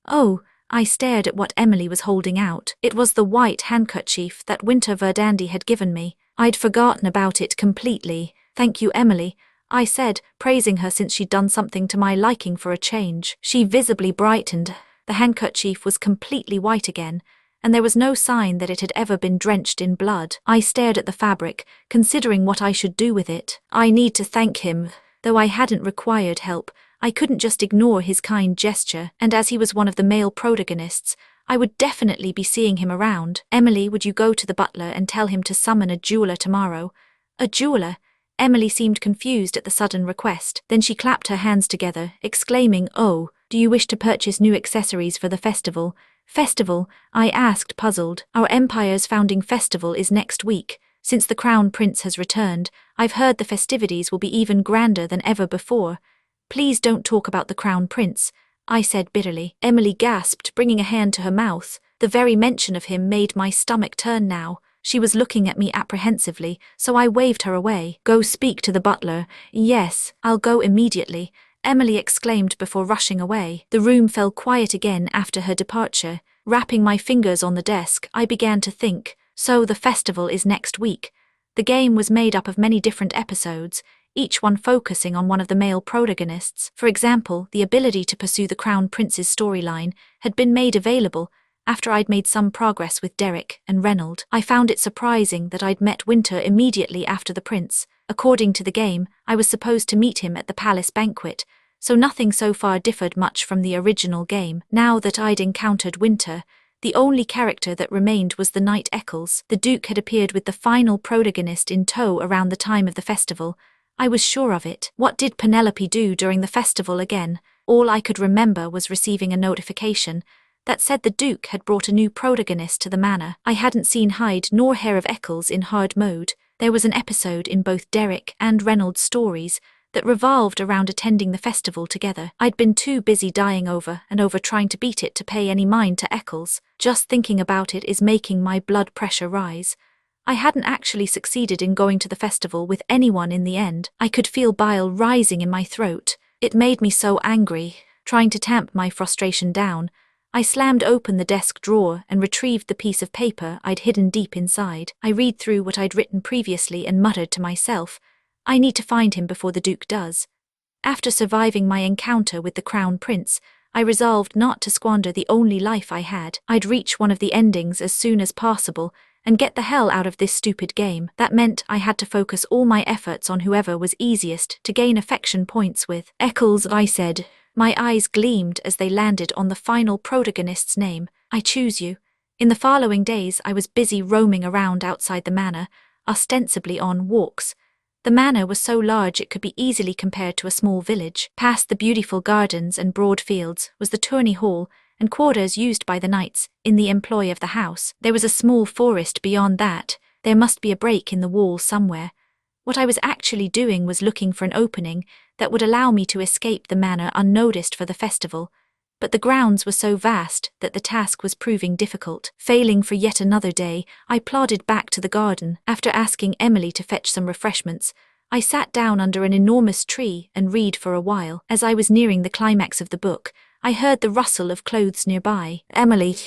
Oh, I stared at what Emily was holding out. It was the white handkerchief that Winter Verdandi had given me. I'd forgotten about it completely. Thank you, Emily, I said, praising her since she'd done something to my liking for a change. She visibly brightened. The handkerchief was completely white again, and there was no sign that it had ever been drenched in blood. I stared at the fabric, considering what I should do with it. I need to thank him. Though I hadn't required help, I couldn't just ignore his kind gesture, and as he was one of the male protagonists, I would definitely be seeing him around. Emily, would you go to the butler and tell him to summon a jeweler tomorrow? A jeweler? Emily seemed confused at the sudden request. Then she clapped her hands together, exclaiming, "Oh, do you wish to purchase new accessories for the festival?" Festival? I asked, puzzled. Our empire's founding festival is next week. Since the Crown Prince has returned, I've heard the festivities will be even grander than ever before. Please don't talk about the Crown Prince, I said bitterly. Emily gasped, bringing a hand to her mouth. The very mention of him made my stomach turn now. She was looking at me apprehensively, so I waved her away. Go speak to the butler. Yes, I'll go immediately, Emily exclaimed before rushing away. The room fell quiet again after her departure. Wrapping my fingers on the desk, I began to think. So the festival is next week. The game was made up of many different episodes, each one focusing on one of the male protagonists. For example, the ability to pursue the Crown Prince's storyline had been made available after I'd made some progress with Derek and Reynold. I found it surprising that I'd met Winter immediately after the prince. According to the game, I was supposed to meet him at the palace banquet, so nothing so far differed much from the original game. Now that I'd encountered Winter, the only character that remained was the knight Eccles. The Duke had appeared with the final protagonist in tow around the time of the festival. I was sure of it. What did Penelope do during the festival again? All I could remember was receiving a notification that said the Duke had brought a new protagonist to the manor. I hadn't seen hide nor hair of Eccles in hard mode. There was an episode in both Derek and Reynold's stories that revolved around attending the festival together. I'd been too busy dying over and over trying to beat it to pay any mind to Eccles. Just thinking about it is making my blood pressure rise. I hadn't actually succeeded in going to the festival with anyone in the end. I could feel bile rising in my throat. It made me so angry. Trying to tamp my frustration down, I slammed open the desk drawer and retrieved the piece of paper I'd hidden deep inside. I read through what I'd written previously and muttered to myself, I need to find him before the Duke does. After surviving my encounter with the Crown Prince, I resolved not to squander the only life I had. I'd reach one of the endings as soon as possible and get the hell out of this stupid game. That meant I had to focus all my efforts on whoever was easiest to gain affection points with. Eccles, I said. My eyes gleamed as they landed on the final protagonist's name. I choose you. In the following days, I was busy roaming around outside the manor, ostensibly on walks. The manor was so large it could be easily compared to a small village. Past the beautiful gardens and broad fields was the tourney hall and quarters used by the knights in the employ of the house. There was a small forest beyond that. There must be a break in the wall somewhere. What I was actually doing was looking for an opening that would allow me to escape the manor unnoticed for the festival, but the grounds were so vast that the task was proving difficult. Failing for yet another day, I plodded back to the garden. After asking Emily to fetch some refreshments, I sat down under an enormous tree and read for a while. As I was nearing the climax of the book, I heard the rustle of clothes nearby. Emily,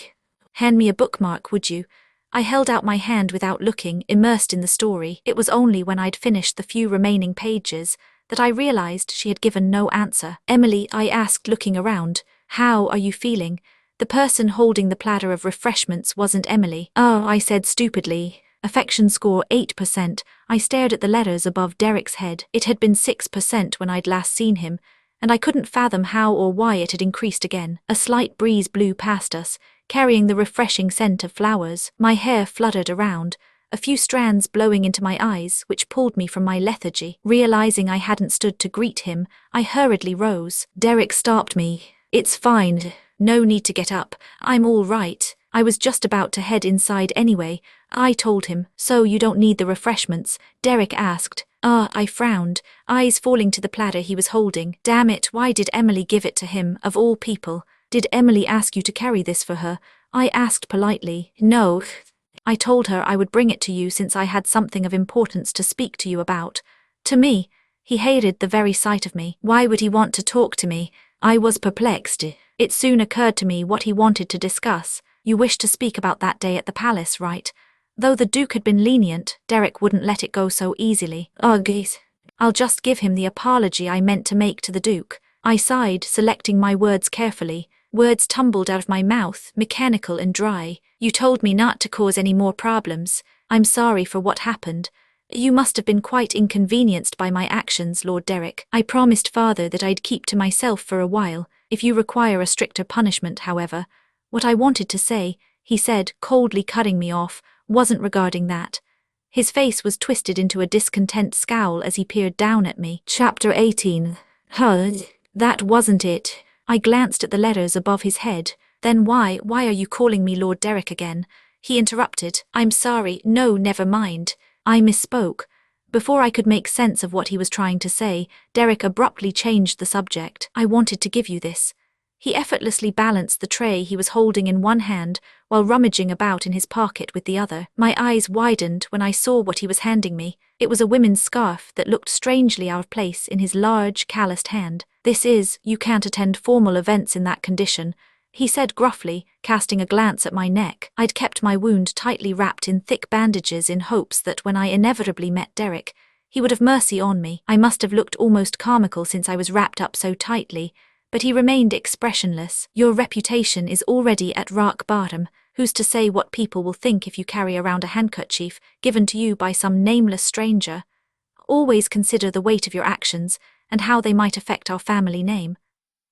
hand me a bookmark, would you? I held out my hand without looking, immersed in the story. It was only when I'd finished the few remaining pages that I realized she had given no answer. Emily, I asked, looking around, how are you feeling? The person holding the platter of refreshments wasn't Emily. Oh, I said stupidly. Affection score 8%. I stared at the letters above Derek's head. It had been 6% when I'd last seen him, and I couldn't fathom how or why it had increased again. A slight breeze blew past us, carrying the refreshing scent of flowers. My hair fluttered around, a few strands blowing into my eyes, which pulled me from my lethargy. Realizing I hadn't stood to greet him, I hurriedly rose. Derek stopped me. "It's fine. No need to get up. I'm all right." I was just about to head inside anyway, I told him. "So you don't need the refreshments?" Derek asked. I frowned, eyes falling to the platter he was holding. Damn it, why did Emily give it to him, of all people? "Did Emily ask you to carry this for her?" I asked politely. "No. I told her I would bring it to you since I had something of importance to speak to you about." To me, he hated the very sight of me. Why would he want to talk to me? I was perplexed. It soon occurred to me what he wanted to discuss. "You wished to speak about that day at the palace, right?" Though the Duke had been lenient, Derek wouldn't let it go so easily. "Ugh, I'll just give him the apology I meant to make to the Duke." I sighed, selecting my words carefully. Words tumbled out of my mouth, mechanical and dry. "You told me not to cause any more problems. I'm sorry for what happened. You must have been quite inconvenienced by my actions, Lord Derek. I promised Father that I'd keep to myself for a while, if you require a stricter punishment, however. What I wanted to say," he said, coldly cutting me off, "wasn't regarding that." His face was twisted into a discontent scowl as he peered down at me. Chapter 18. That wasn't it. I glanced at the letters above his head. "Then why are you calling me Lord Derek again?" He interrupted. "I'm sorry, no, never mind. I misspoke." Before I could make sense of what he was trying to say, Derek abruptly changed the subject. "I wanted to give you this." He effortlessly balanced the tray he was holding in one hand while rummaging about in his pocket with the other. My eyes widened when I saw what he was handing me. It was a women's scarf that looked strangely out of place in his large, calloused hand. You can't attend formal events in that condition," he said gruffly, casting a glance at my neck. I'd kept my wound tightly wrapped in thick bandages in hopes that when I inevitably met Derek, he would have mercy on me. I must have looked almost comical since I was wrapped up so tightly, but he remained expressionless. "Your reputation is already at rock bottom. Who's to say what people will think if you carry around a handkerchief given to you by some nameless stranger? Always consider the weight of your actions and how they might affect our family name."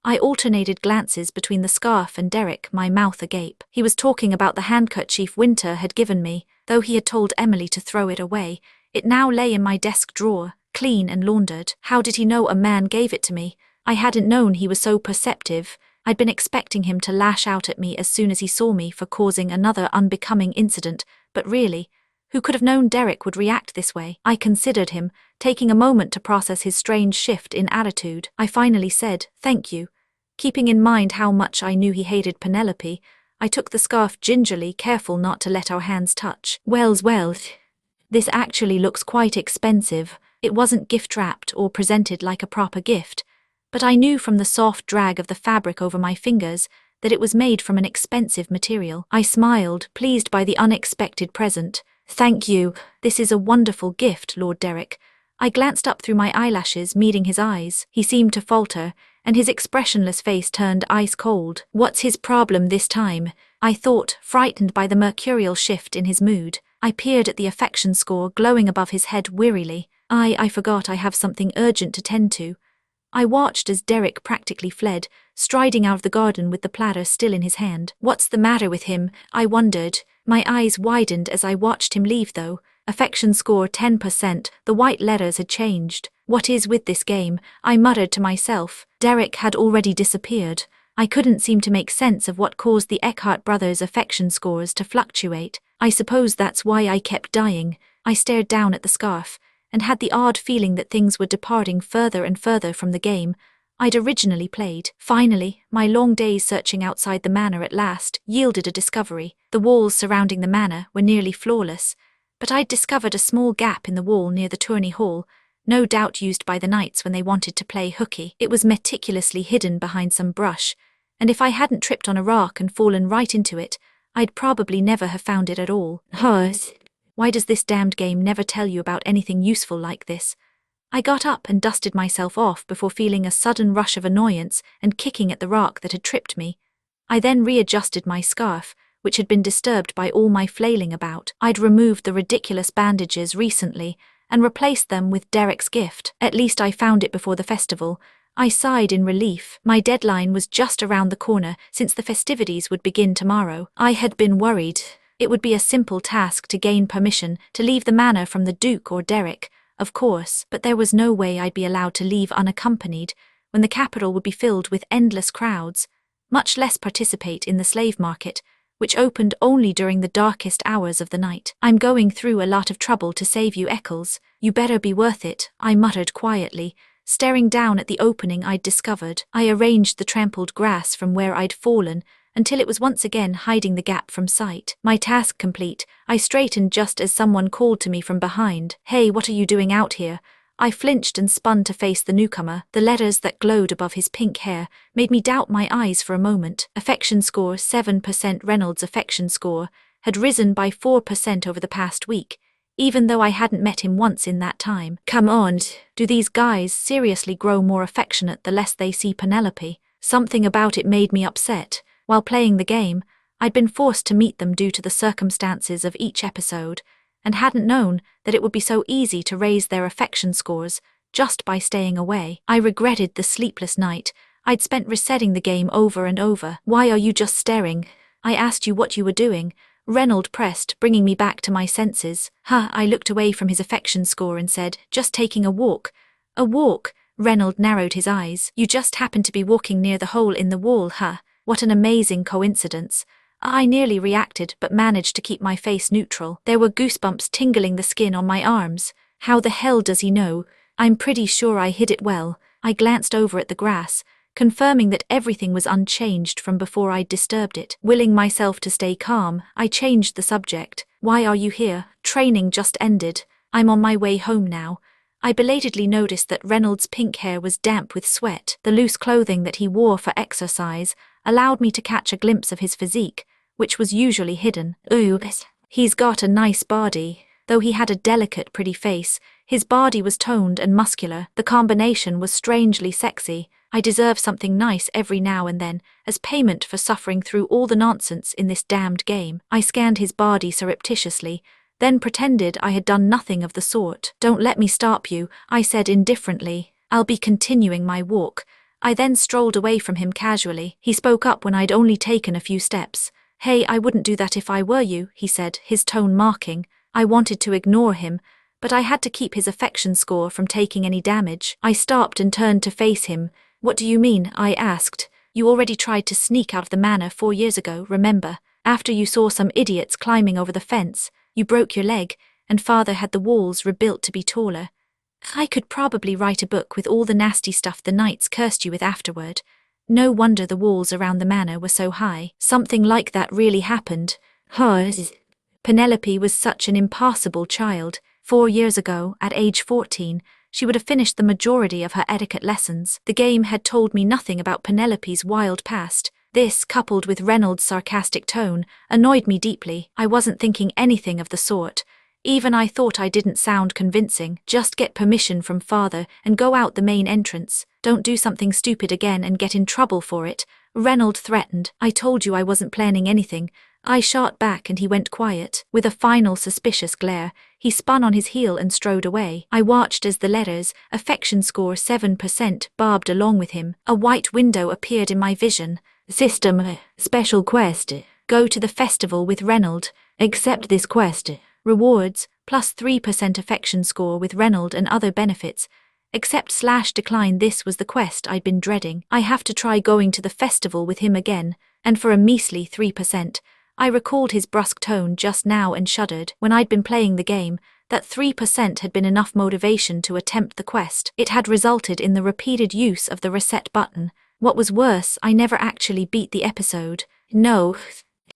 I alternated glances between the scarf and Derek, my mouth agape. He was talking about the handkerchief Winter had given me. Though he had told Emily to throw it away, it now lay in my desk drawer, clean and laundered. How did he know a man gave it to me? I hadn't known he was so perceptive. I'd been expecting him to lash out at me as soon as he saw me for causing another unbecoming incident, but really, who could have known Derek would react this way? I considered him, taking a moment to process his strange shift in attitude. I finally said, "Thank you." Keeping in mind how much I knew he hated Penelope, I took the scarf gingerly, careful not to let our hands touch. Well, this actually looks quite expensive." It wasn't gift-wrapped or presented like a proper gift, but I knew from the soft drag of the fabric over my fingers that it was made from an expensive material. I smiled, pleased by the unexpected present. "Thank you. This is a wonderful gift, Lord Derek." I glanced up through my eyelashes, meeting his eyes. He seemed to falter, and his expressionless face turned ice-cold. What's his problem this time? I thought, frightened by the mercurial shift in his mood. I peered at the affection score glowing above his head wearily. I forgot I have something urgent to tend to." I watched as Derek practically fled, striding out of the garden with the platter still in his hand. What's the matter with him? I wondered. My eyes widened as I watched him leave though. Affection score 10%, the white letters had changed. What is with this game? I muttered to myself. Derek had already disappeared. I couldn't seem to make sense of what caused the Eckhart brothers' affection scores to fluctuate. I suppose that's why I kept dying. I stared down at the scarf, and had the odd feeling that things were departing further and further from the game I'd originally played. Finally, my long days searching outside the manor at last yielded a discovery. The walls surrounding the manor were nearly flawless, but I'd discovered a small gap in the wall near the tourney hall, no doubt used by the knights when they wanted to play hooky. It was meticulously hidden behind some brush, and if I hadn't tripped on a rock and fallen right into it, I'd probably never have found it at all. Why does this damned game never tell you about anything useful like this? I got up and dusted myself off before feeling a sudden rush of annoyance and kicking at the rock that had tripped me. I then readjusted my scarf, which had been disturbed by all my flailing about. I'd removed the ridiculous bandages recently and replaced them with Derek's gift. At least I found it before the festival. I sighed in relief. My deadline was just around the corner, since the festivities would begin tomorrow. I had been worried. It would be a simple task to gain permission to leave the manor from the Duke or Derek, of course, but there was no way I'd be allowed to leave unaccompanied when the capital would be filled with endless crowds, much less participate in the slave market, which opened only during the darkest hours of the night. I'm going through a lot of trouble to save you, Eccles. You better be worth it, I muttered quietly, staring down at the opening I'd discovered. I arranged the trampled grass from where I'd fallen until it was once again hiding the gap from sight. My task complete, I straightened just as someone called to me from behind. "Hey, what are you doing out here?" I flinched and spun to face the newcomer. The letters that glowed above his pink hair made me doubt my eyes for a moment. Affection score 7%. Reynolds' affection score had risen by 4% over the past week, even though I hadn't met him once in that time. Come on, do these guys seriously grow more affectionate the less they see Penelope? Something about it made me upset. While playing the game, I'd been forced to meet them due to the circumstances of each episode, and hadn't known that it would be so easy to raise their affection scores just by staying away. I regretted the sleepless night I'd spent resetting the game over and over. "Why are you just staring? I asked you what you were doing," Reynolds pressed, bringing me back to my senses. I looked away from his affection score and said, "Just taking a walk." "A walk?" Reynolds narrowed his eyes. "You just happened to be walking near the hole in the wall, huh? What an amazing coincidence." I nearly reacted but managed to keep my face neutral. There were goosebumps tingling the skin on my arms. How the hell does he know? I'm pretty sure I hid it well. I glanced over at the grass, confirming that everything was unchanged from before I'd disturbed it. Willing myself to stay calm, I changed the subject. "Why are you here? Training just ended. I'm on my way home now." I belatedly noticed that Reynolds' pink hair was damp with sweat. The loose clothing that he wore for exercise allowed me to catch a glimpse of his physique, which was usually hidden. "Ooh, he's got a nice body." Though he had a delicate, pretty face, his body was toned and muscular. The combination was strangely sexy. I deserve something nice every now and then, as payment for suffering through all the nonsense in this damned game. I scanned his body surreptitiously, then pretended I had done nothing of the sort. "Don't let me stop you," I said indifferently. "I'll be continuing my walk." I then strolled away from him casually. He spoke up when I'd only taken a few steps. "Hey, I wouldn't do that if I were you," he said, his tone marking. I wanted to ignore him, but I had to keep his affection score from taking any damage. I stopped and turned to face him. "What do you mean?" I asked. "You already tried to sneak out of the manor 4 years ago, remember? After you saw some idiots climbing over the fence, you broke your leg, and Father had the walls rebuilt to be taller. I could probably write a book with all the nasty stuff the knights cursed you with afterward. No wonder the walls around the manor were so high. Something like that really happened." Penelope was such an impassable child. 4 years ago, at age 14, she would have finished the majority of her etiquette lessons. The game had told me nothing about Penelope's wild past. This, coupled with Reynolds' sarcastic tone, annoyed me deeply. I wasn't thinking anything of the sort. Even I thought I didn't sound convincing. "Just get permission from Father and go out the main entrance. Don't do something stupid again and get in trouble for it," Reynolds threatened. "I told you I wasn't planning anything," I shot back, and he went quiet. With a final suspicious glare, he spun on his heel and strode away. I watched as the letters, affection score 7%, barbed along with him. A white window appeared in my vision. System, special quest. Go to the festival with Reynolds. Accept this quest. Rewards, plus 3% affection score with Reynolds and other benefits. Accept/decline. This was the quest I'd been dreading. I have to try going to the festival with him again, and for a measly 3%. I recalled his brusque tone just now and shuddered. When I'd been playing the game, that 3% had been enough motivation to attempt the quest. It had resulted in the repeated use of the reset button. What was worse, I never actually beat the episode. No,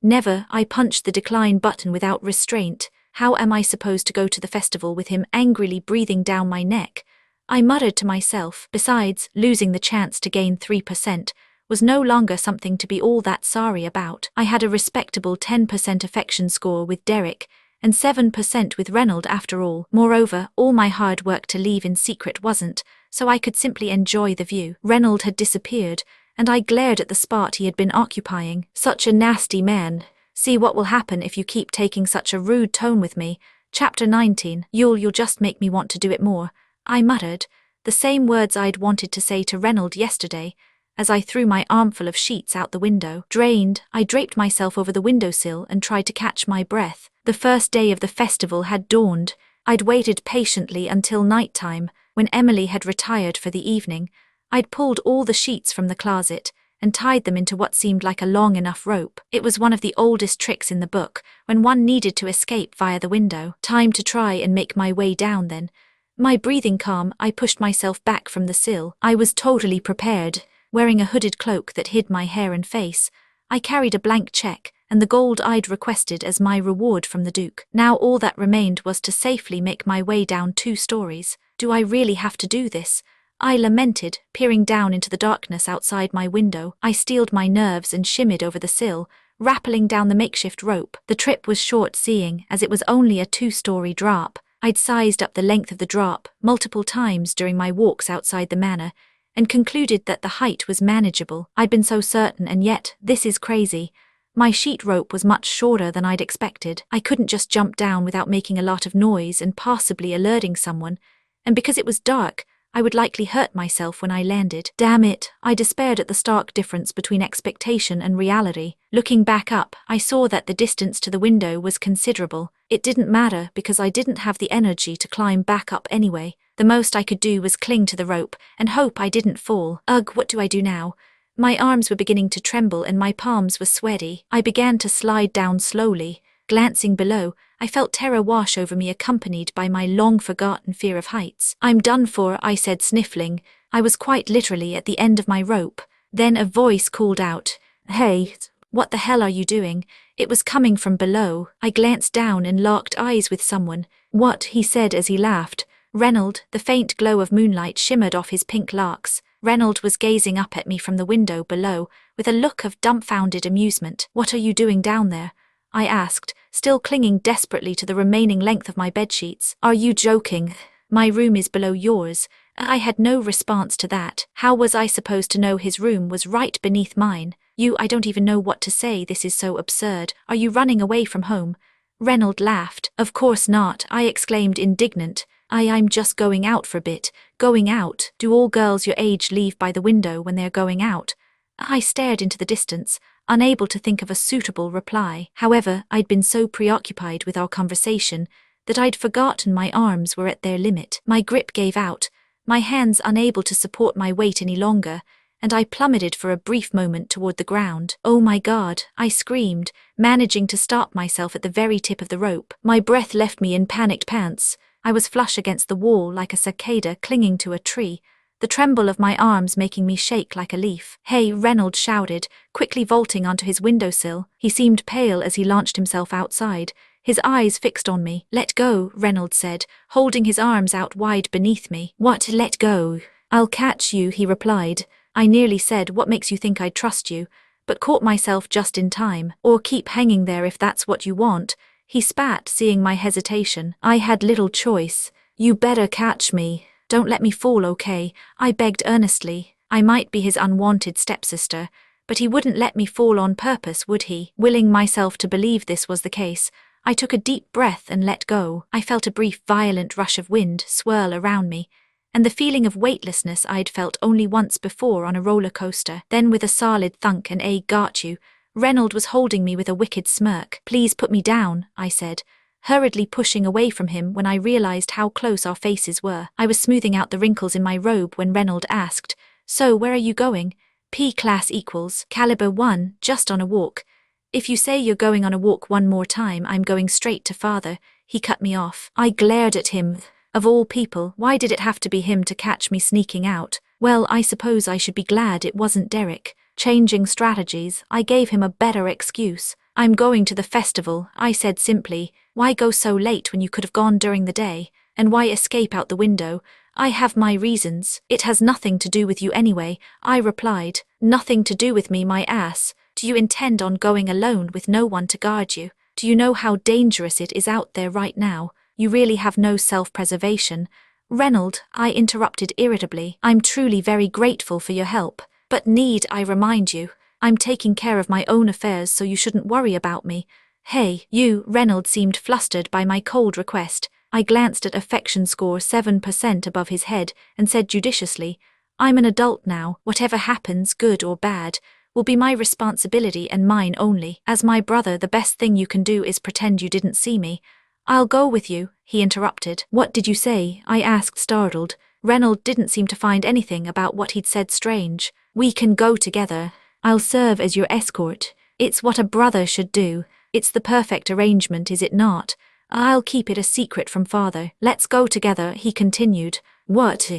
never. I punched the decline button without restraint. How am I supposed to go to the festival with him angrily breathing down my neck? I muttered to myself. Besides, losing the chance to gain 3% was no longer something to be all that sorry about. I had a respectable 10% affection score with Derek, and 7% with Reynolds after all. Moreover, all my hard work to leave in secret wasn't, so I could simply enjoy the view. Reynolds had disappeared, and I glared at the spot he had been occupying. Such a nasty man. See what will happen if you keep taking such a rude tone with me. Chapter 19. You'll just make me want to do it more, I muttered, the same words I'd wanted to say to Reynold yesterday, as I threw my armful of sheets out the window. Drained, I draped myself over the windowsill and tried to catch my breath. The first day of the festival had dawned. I'd waited patiently until nighttime, when Emily had retired for the evening. I'd pulled all the sheets from the closet and tied them into what seemed like a long enough rope. It was one of the oldest tricks in the book, when one needed to escape via the window. Time to try and make my way down then. My breathing calm, I pushed myself back from the sill. I was totally prepared, wearing a hooded cloak that hid my hair and face. I carried a blank check and the gold I'd requested as my reward from the Duke. Now all that remained was to safely make my way down 2 stories. Do I really have to do this? I lamented, peering down into the darkness outside my window. I steeled my nerves and shimmied over the sill, rappelling down the makeshift rope. The trip was short-seeing, as it was only a 2-story drop. I'd sized up the length of the drop multiple times during my walks outside the manor, and concluded that the height was manageable. I'd been so certain, and yet, this is crazy. My sheet rope was much shorter than I'd expected. I couldn't just jump down without making a lot of noise and possibly alerting someone, and because it was dark, I would likely hurt myself when I landed. Damn it, I despaired at the stark difference between expectation and reality. Looking back up, I saw that the distance to the window was considerable. It didn't matter because I didn't have the energy to climb back up anyway. The most I could do was cling to the rope and hope I didn't fall. Ugh, what do I do now? My arms were beginning to tremble and my palms were sweaty. I began to slide down slowly. Glancing below, I felt terror wash over me, accompanied by my long-forgotten fear of heights. I'm done for, I said, sniffling. I was quite literally at the end of my rope. Then a voice called out, "Hey, what the hell are you doing?" It was coming from below. I glanced down and locked eyes with someone. "What?" he said as he laughed. Reynold. The faint glow of moonlight shimmered off his pink locks. Reynold was gazing up at me from the window below, with a look of dumbfounded amusement. "What are you doing down there?" I asked, still clinging desperately to the remaining length of my bedsheets. "Are you joking? My room is below yours." I had no response to that. How was I supposed to know his room was right beneath mine? I don't even know what to say. This is so absurd. Are you running away from home?" Reynold laughed. "Of course not," I exclaimed, indignant. I'm just going out for a bit." "Going out? Do all girls your age leave by the window when they're going out?" I stared into the distance, unable to think of a suitable reply. However, I'd been so preoccupied with our conversation that I'd forgotten my arms were at their limit. My grip gave out, my hands unable to support my weight any longer, and I plummeted for a brief moment toward the ground. "Oh my God," I screamed, managing to stop myself at the very tip of the rope. My breath left me in panicked pants. I was flush against the wall like a cicada clinging to a tree, the tremble of my arms making me shake like a leaf. "Hey," Reynold shouted, quickly vaulting onto his windowsill. He seemed pale as he launched himself outside, his eyes fixed on me. "Let go," Reynold said, holding his arms out wide beneath me. "What, let go?" "I'll catch you," he replied. I nearly said, "What makes you think I'd trust you?" but caught myself just in time. "Or keep hanging there if that's what you want," he spat, seeing my hesitation. I had little choice. "You better catch me. Don't let me fall, okay?" I begged earnestly. I might be his unwanted stepsister, but he wouldn't let me fall on purpose, would he? Willing myself to believe this was the case, I took a deep breath and let go. I felt a brief violent rush of wind swirl around me, and the feeling of weightlessness I'd felt only once before on a roller coaster. Then with a solid thunk and got you, Reynold was holding me with a wicked smirk. "Please put me down," I said, hurriedly pushing away from him when I realized how close our faces were. I was smoothing out the wrinkles in my robe when Reynold asked, "So where are you going?" "P-class equals, caliber 1, just on a walk." "If you say you're going on a walk one more time, I'm going straight to father," he cut me off. I glared at him. Of all people, why did it have to be him to catch me sneaking out? Well, I suppose I should be glad it wasn't Derek. Changing strategies, I gave him a better excuse. "I'm going to the festival," I said simply. "Why go so late when you could have gone during the day? And why escape out the window?" "I have my reasons." "It has nothing to do with you anyway," I replied. "Nothing to do with me, my ass. Do you intend on going alone with no one to guard you? Do you know how dangerous it is out there right now? You really have no self-preservation." "Reynold," I interrupted irritably, "I'm truly very grateful for your help. But need I remind you, I'm taking care of my own affairs, so you shouldn't worry about me. Hey, you. Reynolds seemed flustered by my cold request. I glanced at affection score 7% above his head and said judiciously, I'm an adult now. Whatever happens, good or bad, will be my responsibility and mine only. As my brother, the best thing you can do is pretend you didn't see me. I'll go with you, he interrupted. What did you say? I asked, startled. Reynolds didn't seem to find anything about what he'd said strange. We can go together. I'll serve as your escort. It's what a brother should do. It's the perfect arrangement, is it not? I'll keep it a secret from father. Let's go together, he continued. What?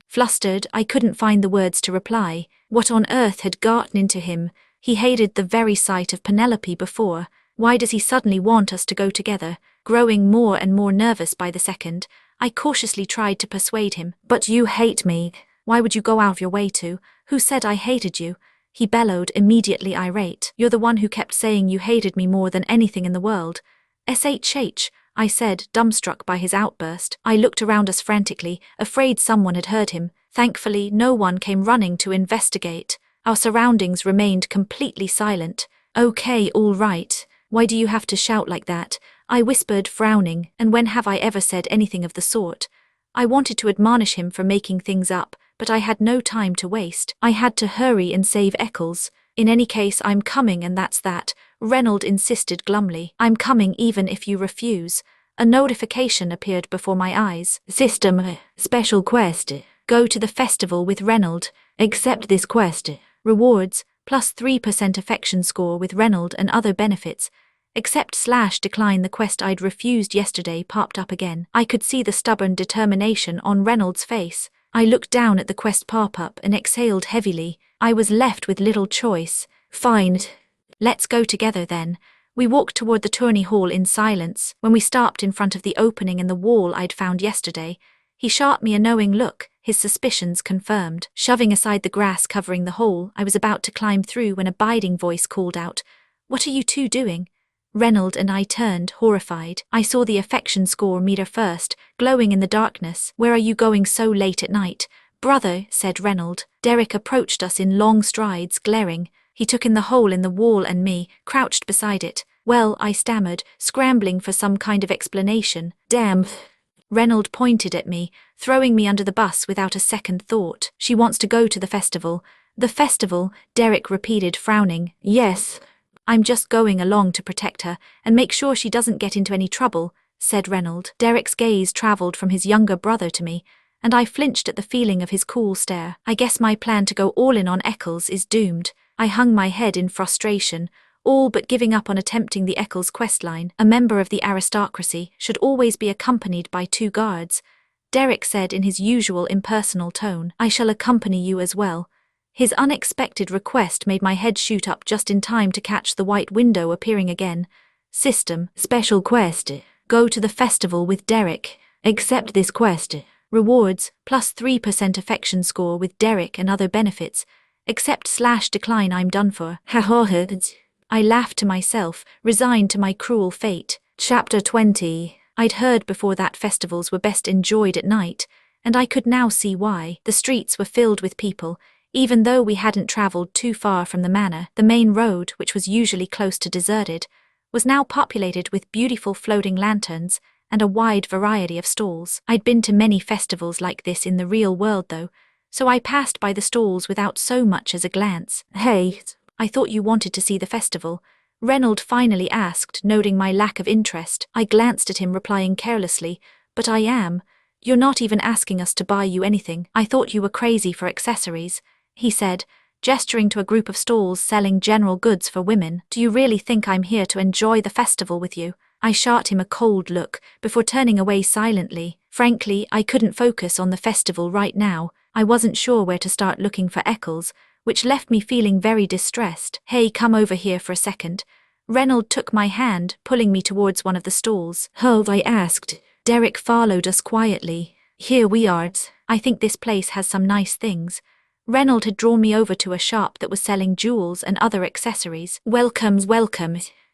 Flustered, I couldn't find the words to reply. What on earth had gotten into him? He hated the very sight of Penelope before. Why does he suddenly want us to go together? Growing more and more nervous by the second, I cautiously tried to persuade him. But you hate me. Why would you go out of your way to? Who said I hated you? He bellowed, immediately irate. You're the one who kept saying you hated me more than anything in the world. SHH, I said, dumbstruck by his outburst. I looked around us frantically, afraid someone had heard him. Thankfully, no one came running to investigate. Our surroundings remained completely silent. Okay, all right. Why do you have to shout like that? I whispered, frowning, and when have I ever said anything of the sort? I wanted to admonish him for making things up, but I had no time to waste. I had to hurry and save Eccles. In any case, I'm coming and that's that, Reynolds insisted glumly. I'm coming even if you refuse. A notification appeared before my eyes. System, special quest. Go to the festival with Reynolds. Accept this quest. Rewards, plus 3% affection score with Reynolds and other benefits. Accept/decline the quest I'd refused yesterday popped up again. I could see the stubborn determination on Reynolds' face. I looked down at the quest pop-up and exhaled heavily. I was left with little choice. Fine. Let's go together then. We walked toward the tourney hall in silence. When we stopped in front of the opening in the wall I'd found yesterday, he shot me a knowing look, his suspicions confirmed. Shoving aside the grass covering the hole, I was about to climb through when a biting voice called out, What are you two doing? Reynolds and I turned, horrified. I saw the affection score meter first, glowing in the darkness. Where are you going so late at night? Brother, said Reynolds. Derek approached us in long strides, glaring. He took in the hole in the wall and me, crouched beside it. Well, I stammered, scrambling for some kind of explanation. Damn. Reynolds pointed at me, throwing me under the bus without a second thought. She wants to go to the festival. The festival, Derek repeated, frowning. Yes. I'm just going along to protect her and make sure she doesn't get into any trouble, said Reynolds. Derek's gaze traveled from his younger brother to me, and I flinched at the feeling of his cool stare. I guess my plan to go all in on Eccles is doomed. I hung my head in frustration, all but giving up on attempting the Eccles questline. A member of the aristocracy should always be accompanied by 2 guards. Derek said in his usual impersonal tone, I shall accompany you as well. His unexpected request made my head shoot up just in time to catch the white window appearing again. System, special quest. Go to the festival with Derek. Accept this quest. Rewards, plus 3% affection score with Derek and other benefits. Accept/decline I'm done for. Ha-ha. I laughed to myself, resigned to my cruel fate. Chapter 20. I'd heard before that festivals were best enjoyed at night, and I could now see why. The streets were filled with people. Even though we hadn't travelled too far from the manor, the main road, which was usually close to deserted, was now populated with beautiful floating lanterns and a wide variety of stalls. I'd been to many festivals like this in the real world though, so I passed by the stalls without so much as a glance. Hey, I thought you wanted to see the festival, Reynolds finally asked, noting my lack of interest. I glanced at him, replying carelessly, But I am. You're not even asking us to buy you anything. I thought you were crazy for accessories, he said, gesturing to a group of stalls selling general goods for women. Do you really think I'm here to enjoy the festival with you? I shot him a cold look before turning away silently. Frankly, I couldn't focus on the festival right now. I wasn't sure where to start looking for Eccles, which left me feeling very distressed. Hey, come over here for a second. Reynolds took my hand, pulling me towards one of the stalls. Hold, I asked. Derek followed us quietly. Here we are. I think this place has some nice things. Reynolds had drawn me over to a shop that was selling jewels and other accessories. Welcome.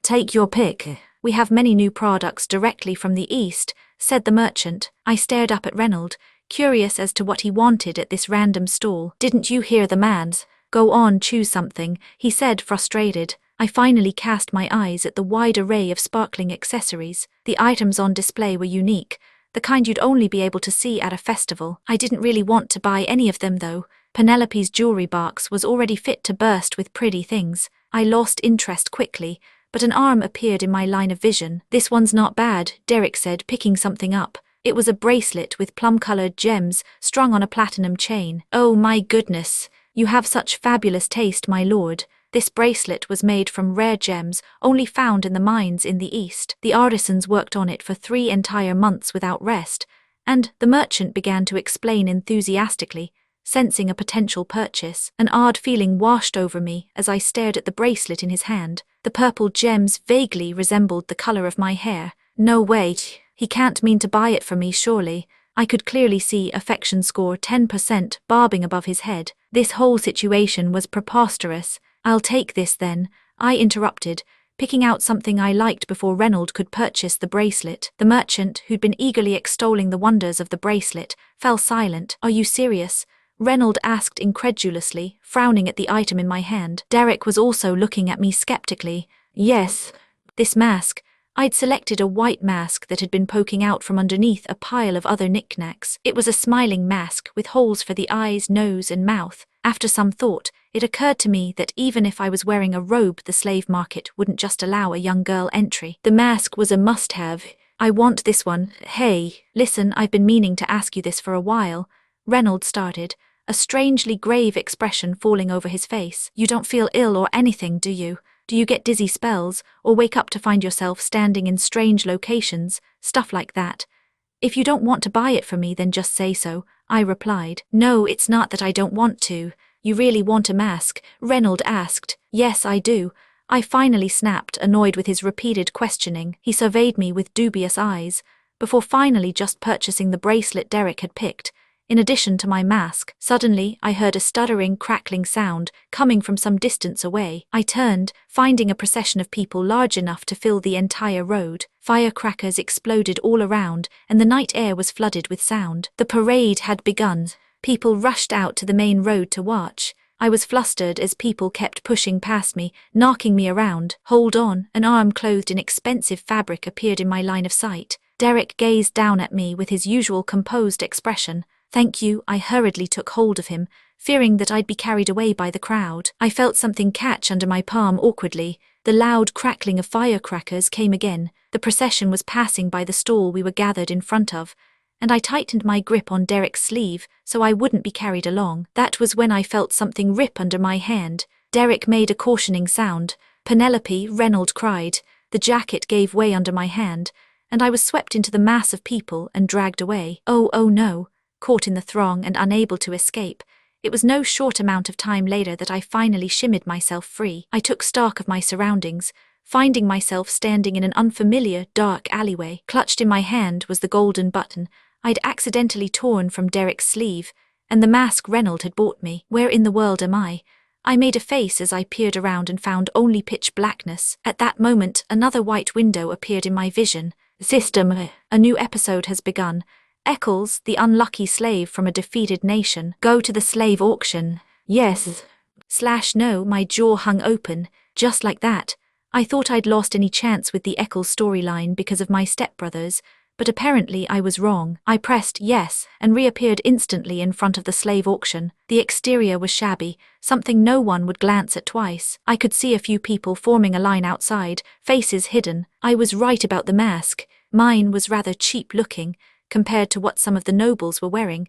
Take your pick. We have many new products directly from the East, said the merchant. I stared up at Reynolds, curious as to what he wanted at this random stall. Didn't you hear the man's? Go on, choose something, he said, frustrated. I finally cast my eyes at the wide array of sparkling accessories. The items on display were unique, the kind you'd only be able to see at a festival. I didn't really want to buy any of them though. Penelope's jewelry box was already fit to burst with pretty things. I lost interest quickly, but an arm appeared in my line of vision. This one's not bad, Derek said, picking something up. It was a bracelet with plum-colored gems strung on a platinum chain. Oh my goodness, you have such fabulous taste, my lord. This bracelet was made from rare gems only found in the mines in the east. The artisans worked on it for 3 entire months without rest, and the merchant began to explain enthusiastically, sensing a potential purchase. An odd feeling washed over me as I stared at the bracelet in his hand. The purple gems vaguely resembled the color of my hair. No way, he can't mean to buy it for me, surely. I could clearly see affection score 10% barbing above his head. This whole situation was preposterous. I'll take this then, I interrupted, picking out something I liked before Reynold could purchase the bracelet. The merchant, who'd been eagerly extolling the wonders of the bracelet, fell silent. Are you serious? Reynold asked incredulously, frowning at the item in my hand. Derek was also looking at me skeptically. Yes. This mask. I'd selected a white mask that had been poking out from underneath a pile of other knickknacks. It was a smiling mask with holes for the eyes, nose, and mouth. After some thought, it occurred to me that even if I was wearing a robe, the slave market wouldn't just allow a young girl entry. The mask was a must-have. I want this one. Hey, listen, I've been meaning to ask you this for a while. Reynold started, a strangely grave expression falling over his face. You don't feel ill or anything, do you? Do you get dizzy spells, or wake up to find yourself standing in strange locations, stuff like that? If you don't want to buy it for me, then just say so, I replied. No, it's not that I don't want to. You really want a mask? Reynold asked. Yes, I do. I finally snapped, annoyed with his repeated questioning. He surveyed me with dubious eyes, before finally just purchasing the bracelet Derek had picked. In addition to my mask, suddenly I heard a stuttering, crackling sound coming from some distance away. I turned, finding a procession of people large enough to fill the entire road. Firecrackers exploded all around, and the night air was flooded with sound. The parade had begun. People rushed out to the main road to watch. I was flustered as people kept pushing past me, knocking me around. Hold on, an arm clothed in expensive fabric appeared in my line of sight. Derek gazed down at me with his usual composed expression. Thank you, I hurriedly took hold of him, fearing that I'd be carried away by the crowd. I felt something catch under my palm awkwardly. The loud crackling of firecrackers came again. The procession was passing by the stall we were gathered in front of, and I tightened my grip on Derek's sleeve so I wouldn't be carried along. That was when I felt something rip under my hand. Derek made a cautioning sound. Penelope, Reynold cried. The jacket gave way under my hand, and I was swept into the mass of people and dragged away. Oh no. Caught in the throng and unable to escape. It was no short amount of time later that I finally shimmied myself free. I took stock of my surroundings, finding myself standing in an unfamiliar, dark alleyway. Clutched in my hand was the golden button I'd accidentally torn from Derek's sleeve, and the mask Reynold had bought me. Where in the world am I? I made a face as I peered around and found only pitch blackness. At that moment, another white window appeared in my vision. System, a new episode has begun. Eccles, the unlucky slave from a defeated nation. Go to the slave auction. Yes. No, my jaw hung open. Just like that. I thought I'd lost any chance with the Eccles storyline because of my stepbrothers, but apparently I was wrong. I pressed yes and reappeared instantly in front of the slave auction. The exterior was shabby, something no one would glance at twice. I could see a few people forming a line outside, faces hidden. I was right about the mask. Mine was rather cheap looking, compared to what some of the nobles were wearing,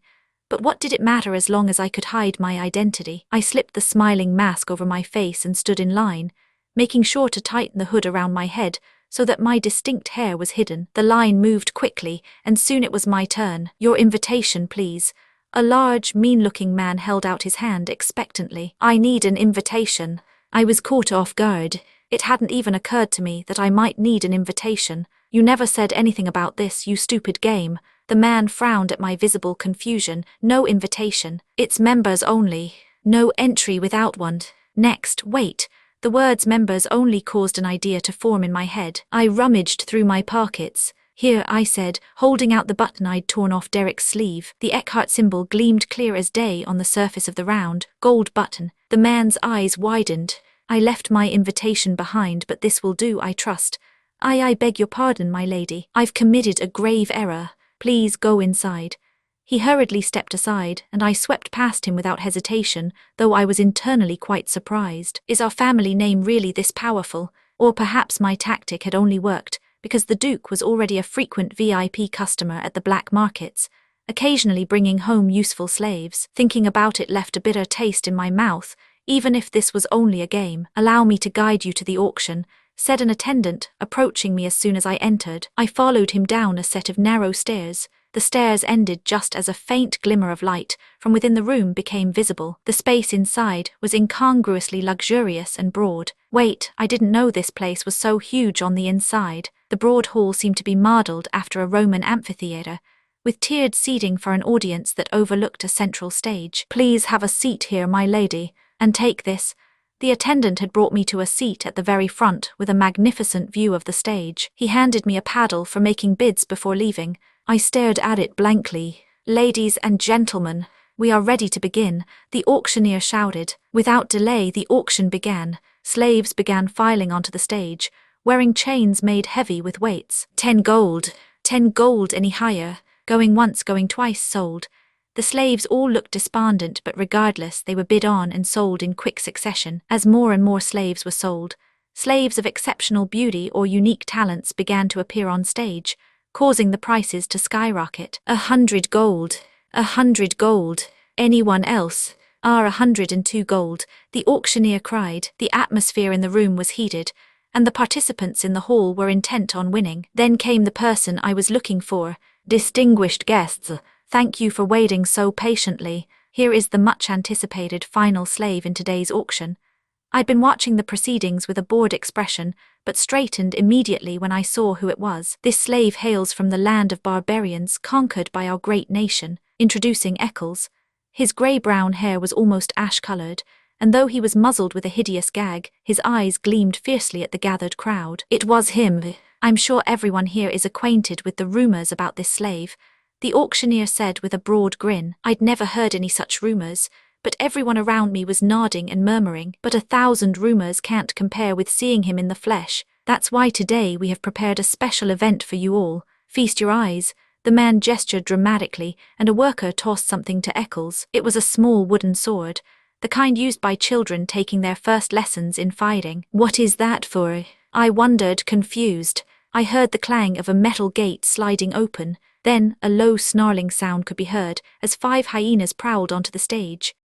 but what did it matter as long as I could hide my identity? I slipped the smiling mask over my face and stood in line, making sure to tighten the hood around my head so that my distinct hair was hidden. The line moved quickly, and soon it was my turn. Your invitation, please. A large, mean-looking man held out his hand expectantly. I need an invitation. I was caught off guard. It hadn't even occurred to me that I might need an invitation. You never said anything about this, you stupid game. The man frowned at my visible confusion. No invitation. It's members only. No entry without one. Next, wait. The words members only caused an idea to form in my head. I rummaged through my pockets, Here, I said, holding out the button I'd torn off Derek's sleeve. The Eckhart symbol gleamed clear as day on the surface of the round, gold button. The man's eyes widened. I left my invitation behind, but this will do, I trust. I beg your pardon, my lady. I've committed a grave error. Please go inside. He hurriedly stepped aside, and I swept past him without hesitation, though I was internally quite surprised. Is our family name really this powerful? Or perhaps my tactic had only worked, because the Duke was already a frequent VIP customer at the black markets, occasionally bringing home useful slaves. Thinking about it left a bitter taste in my mouth, even if this was only a game. Allow me to guide you to the auction, said an attendant, approaching me as soon as I entered. I followed him down a set of narrow stairs. The stairs ended just as a faint glimmer of light from within the room became visible. The space inside was incongruously luxurious and broad. Wait, I didn't know this place was so huge on the inside. The broad hall seemed to be modeled after a Roman amphitheater, with tiered seating for an audience that overlooked a central stage. Please have a seat here, my lady, and take this. The attendant had brought me to a seat at the very front with a magnificent view of the stage. He handed me a paddle for making bids before leaving. I stared at it blankly. Ladies and gentlemen, we are ready to begin, the auctioneer shouted. Without delay, the auction began. Slaves began filing onto the stage, wearing chains made heavy with weights. 10 gold, 10 gold, any higher, going once, going twice, sold. The slaves all looked despondent, but regardless, they were bid on and sold in quick succession. As more and more slaves were sold, slaves of exceptional beauty or unique talents began to appear on stage, causing the prices to skyrocket. 100 gold, 100 gold, anyone else? 102 gold, the auctioneer cried. The atmosphere in the room was heated, and the participants in the hall were intent on winning. Then came the person I was looking for. Distinguished guests, thank you for waiting so patiently. Here is the much-anticipated final slave in today's auction. I'd been watching the proceedings with a bored expression, but straightened immediately when I saw who it was. This slave hails from the land of barbarians conquered by our great nation. Introducing Eccles. His grey-brown hair was almost ash-coloured, and though he was muzzled with a hideous gag, his eyes gleamed fiercely at the gathered crowd. It was him. I'm sure everyone here is acquainted with the rumours about this slave, the auctioneer said with a broad grin. I'd never heard any such rumours, but everyone around me was nodding and murmuring. But 1,000 rumours can't compare with seeing him in the flesh. That's why today we have prepared a special event for you all. Feast your eyes. The man gestured dramatically, and a worker tossed something to Eccles. It was a small wooden sword, the kind used by children taking their first lessons in fighting. What is that for? I wondered, confused. I heard the clang of a metal gate sliding open. Then, a low snarling sound could be heard as 5 hyenas prowled onto the stage.